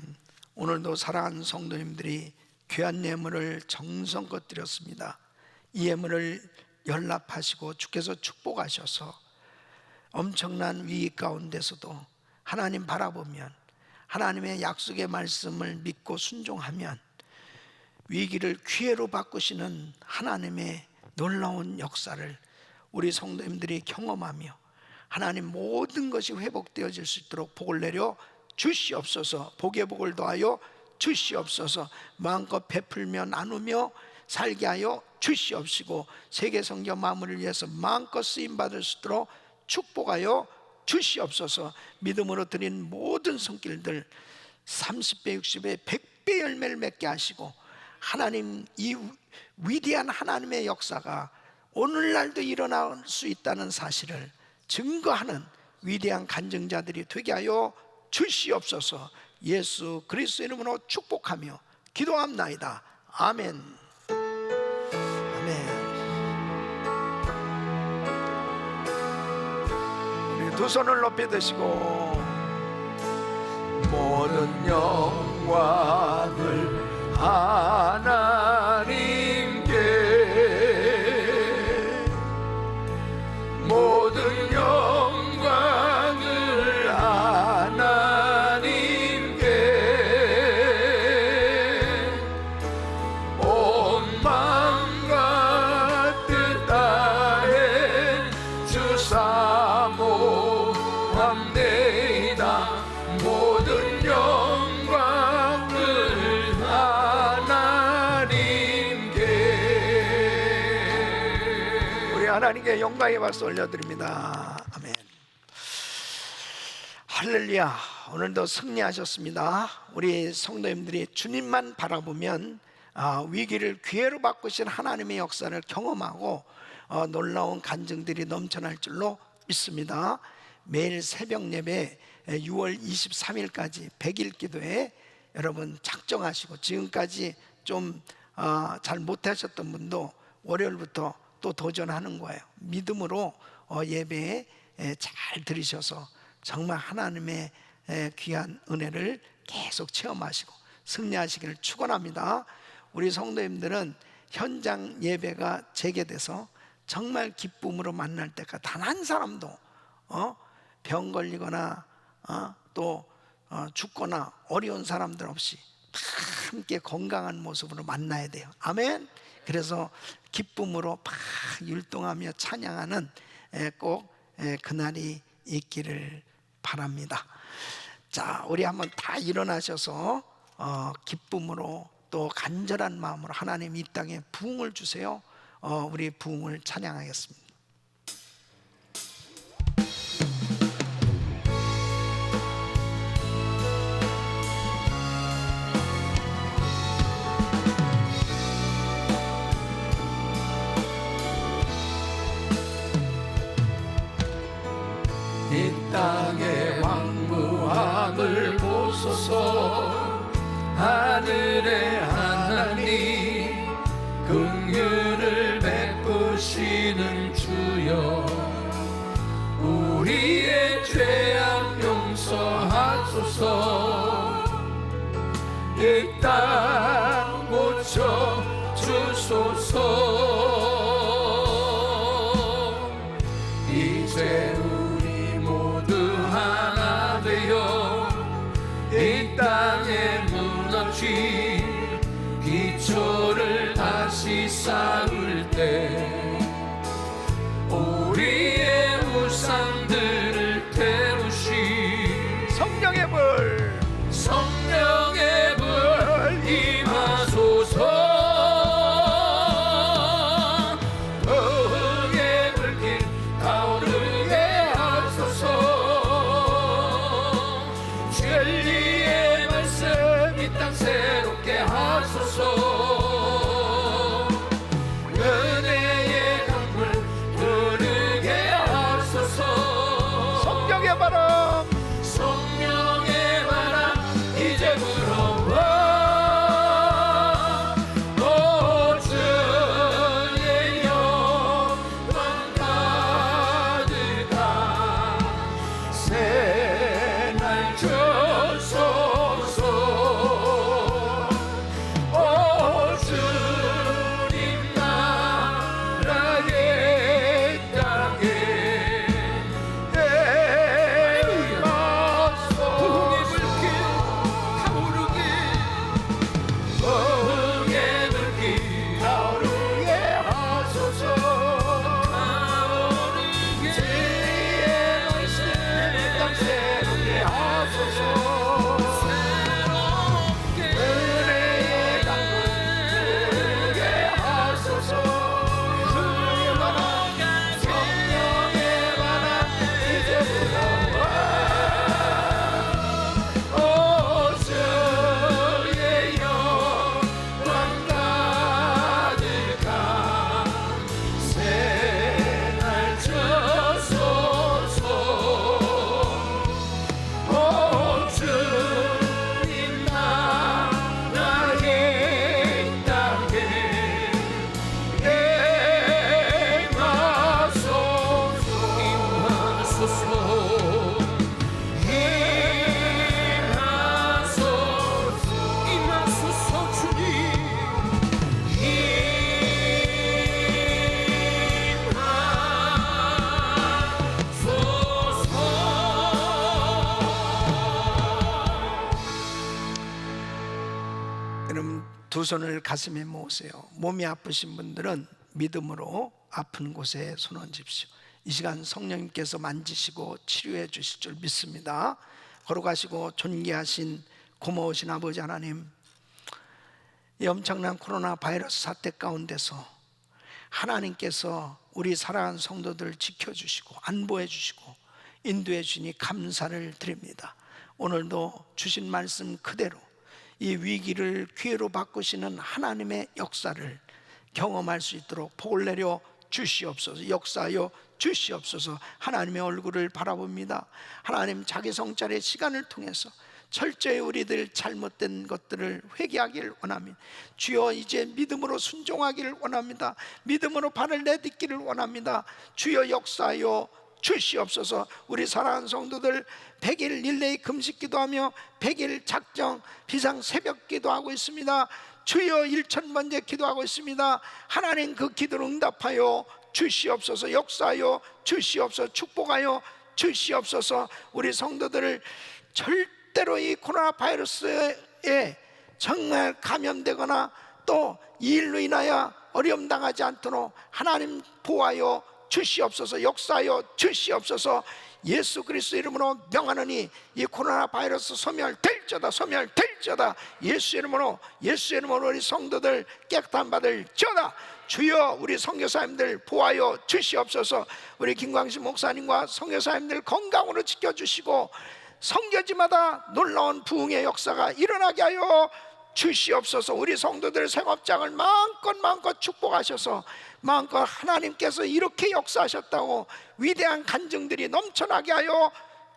오늘도 사랑하는 성도님들이 귀한 예물을 정성껏 드렸습니다. 이 예물을 연락하시고 주께서 축복하셔서 엄청난 위기 가운데서도 하나님 바라보면, 하나님의 약속의 말씀을 믿고 순종하면 위기를 기회로 바꾸시는 하나님의 놀라운 역사를 우리 성도님들이 경험하며 하나님 모든 것이 회복되어질 수 있도록 복을 내려 주시옵소서. 복의 복을 더하여 주시옵소서. 마음껏 베풀며 나누며 살게 하여 주시옵시고 세계 성경 마무리를 위해서 마음껏 쓰임받을 수 있도록 축복하여 주시옵소서. 믿음으로 드린 모든 손길들 30배 60배 100배 열매를 맺게 하시고 하나님, 이 위대한 하나님의 역사가 오늘날도 일어날 수 있다는 사실을 증거하는 위대한 간증자들이 되게 하여 주시옵소서. 예수 그리스도 이름으로 축복하며 기도합나이다. 아멘. 아멘. 우리 두 손을 높이 드시고 모든 영광을 하나님께, 모든 영광을 하나님께, 온 마음과 뜻 다해 주 사모합니다. 모든 영광을 하나님께. 우리 하나님께 영광의 박수 올려드립니다. 아멘. 할렐루야. 오늘도 승리하셨습니다. 우리 성도님들이 주님만 바라보면 위기를 기회로 바꾸신 하나님의 역사를 경험하고 놀라운 간증들이 넘쳐날 줄로 믿습니다. 매일 새벽 예배 6월 23일까지 100일 기도에 여러분 작정하시고, 지금까지 좀 잘 못하셨던 분도 월요일부터 또 도전하는 거예요. 믿음으로 예배에 잘 들으셔서 정말 하나님의 귀한 은혜를 계속 체험하시고 승리하시기를 축원합니다. 우리 성도님들은 현장 예배가 재개돼서 정말 기쁨으로 만날 때까지 단 한 사람도 병 걸리거나 또 죽거나 어려운 사람들 없이 다 함께 건강한 모습으로 만나야 돼요. 아멘. 그래서 기쁨으로 막 율동하며 찬양하는 꼭 그날이 있기를 바랍니다. 자, 우리 한번 다 일어나셔서 기쁨으로 또 간절한 마음으로 하나님 이 땅에 부흥을 주세요. 우리 부흥을 찬양하겠습니다. 이 땅의 황무함을 보소서. 하늘의 하나님 긍휼을 베푸시는 주여, 우리의 죄악 용서하소서. 이 땅 고쳐 주소서. 이제 우리 모두 하나 되어 이 땅에 무너진 기초를 다시 쌓을 때 우리의 우상들을 태우시 성령의 불, 성령의 불 임하소서. 더흥의 불길 타오르게 하소서. 진리의 말씀 이 땅 새롭게 하소서. 임하소서 임하소서 주님 여러분 두 손을 가슴에 모으세요. 몸이 아프신 분들은 믿음으로 아픈 곳에 손 얹으십시오. 이 시간 성령님께서 만지시고 치료해 주실 줄 믿습니다. 걸어가시고 존귀하신 고마우신 아버지 하나님, 이 엄청난 코로나 바이러스 사태 가운데서 하나님께서 우리 사랑하는 성도들 지켜주시고 안보해 주시고 인도해 주니 감사를 드립니다. 오늘도 주신 말씀 그대로 이 위기를 기회로 바꾸시는 하나님의 역사를 경험할 수 있도록 복을 내려 주시옵소서. 역사하여 주시옵소서. 하나님의 얼굴을 바라봅니다. 하나님 자기 성찰의 시간을 통해서 철저히 우리들 잘못된 것들을 회개하기를 원합니다. 주여 이제 믿음으로 순종하기를 원합니다. 믿음으로 발을 내딛기를 원합니다. 주여 역사하여 주시옵소서. 우리 사랑하는 성도들 100일 릴레이 금식 기도하며 100일 작정 비상 새벽 기도하고 있습니다. 주여 1000번째 기도하고 있습니다. 하나님 그 기도를 응답하여 주시옵소서. 역사하여 주시옵소서. 축복하여 주시옵소서. 우리 성도들을 절대로 이 코로나 바이러스에 정말 감염되거나 또 이 일로 인하여 어려움 당하지 않도록 하나님 보호하여 주시옵소서. 역사하여 주시옵소서. 예수 그리스도 이름으로 명하노니 이 코로나 바이러스 소멸될지어다. 소멸될지어다. 예수 이름으로 우리 성도들 깨끗한 받을지어다. 주여 우리 선교사님들 보호하여 주시옵소서. 우리 김광식 목사님과 선교사님들 건강으로 지켜주시고 선교지마다 놀라운 부흥의 역사가 일어나게 하여 주시옵소서. 우리 성도들 생업장을 마음껏 축복하셔서 마음껏 하나님께서 이렇게 역사하셨다고 위대한 간증들이 넘쳐나게 하여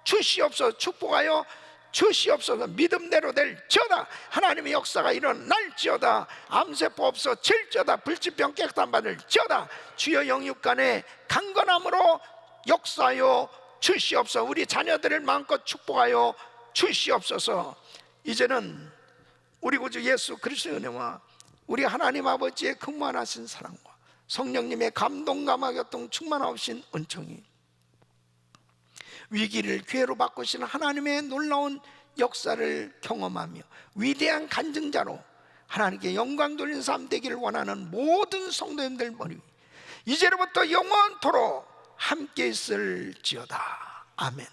주시옵소서. 축복하여 주시옵소서. 믿음대로 될지어다. 하나님의 역사가 일어날지어다. 암세포 없어질지어다. 불치병 깨끗한 받을지어다. 주여 영육간에 강건함으로 역사하여 주시옵소서. 우리 자녀들을 마음껏 축복하여 주시옵소서. 이제는 우리 구주 예수 그리스도의 은혜와 우리 하나님 아버지의 극만하신 사랑과 성령님의 감동감화 교통 충만하신 은총이 위기를 기회로 바꾸시는 하나님의 놀라운 역사를 경험하며 위대한 간증자로 하나님께 영광 돌리는 삶 되기를 원하는 모든 성도님들 머리 위 이제로부터 영원토록 함께 있을지어다. 아멘.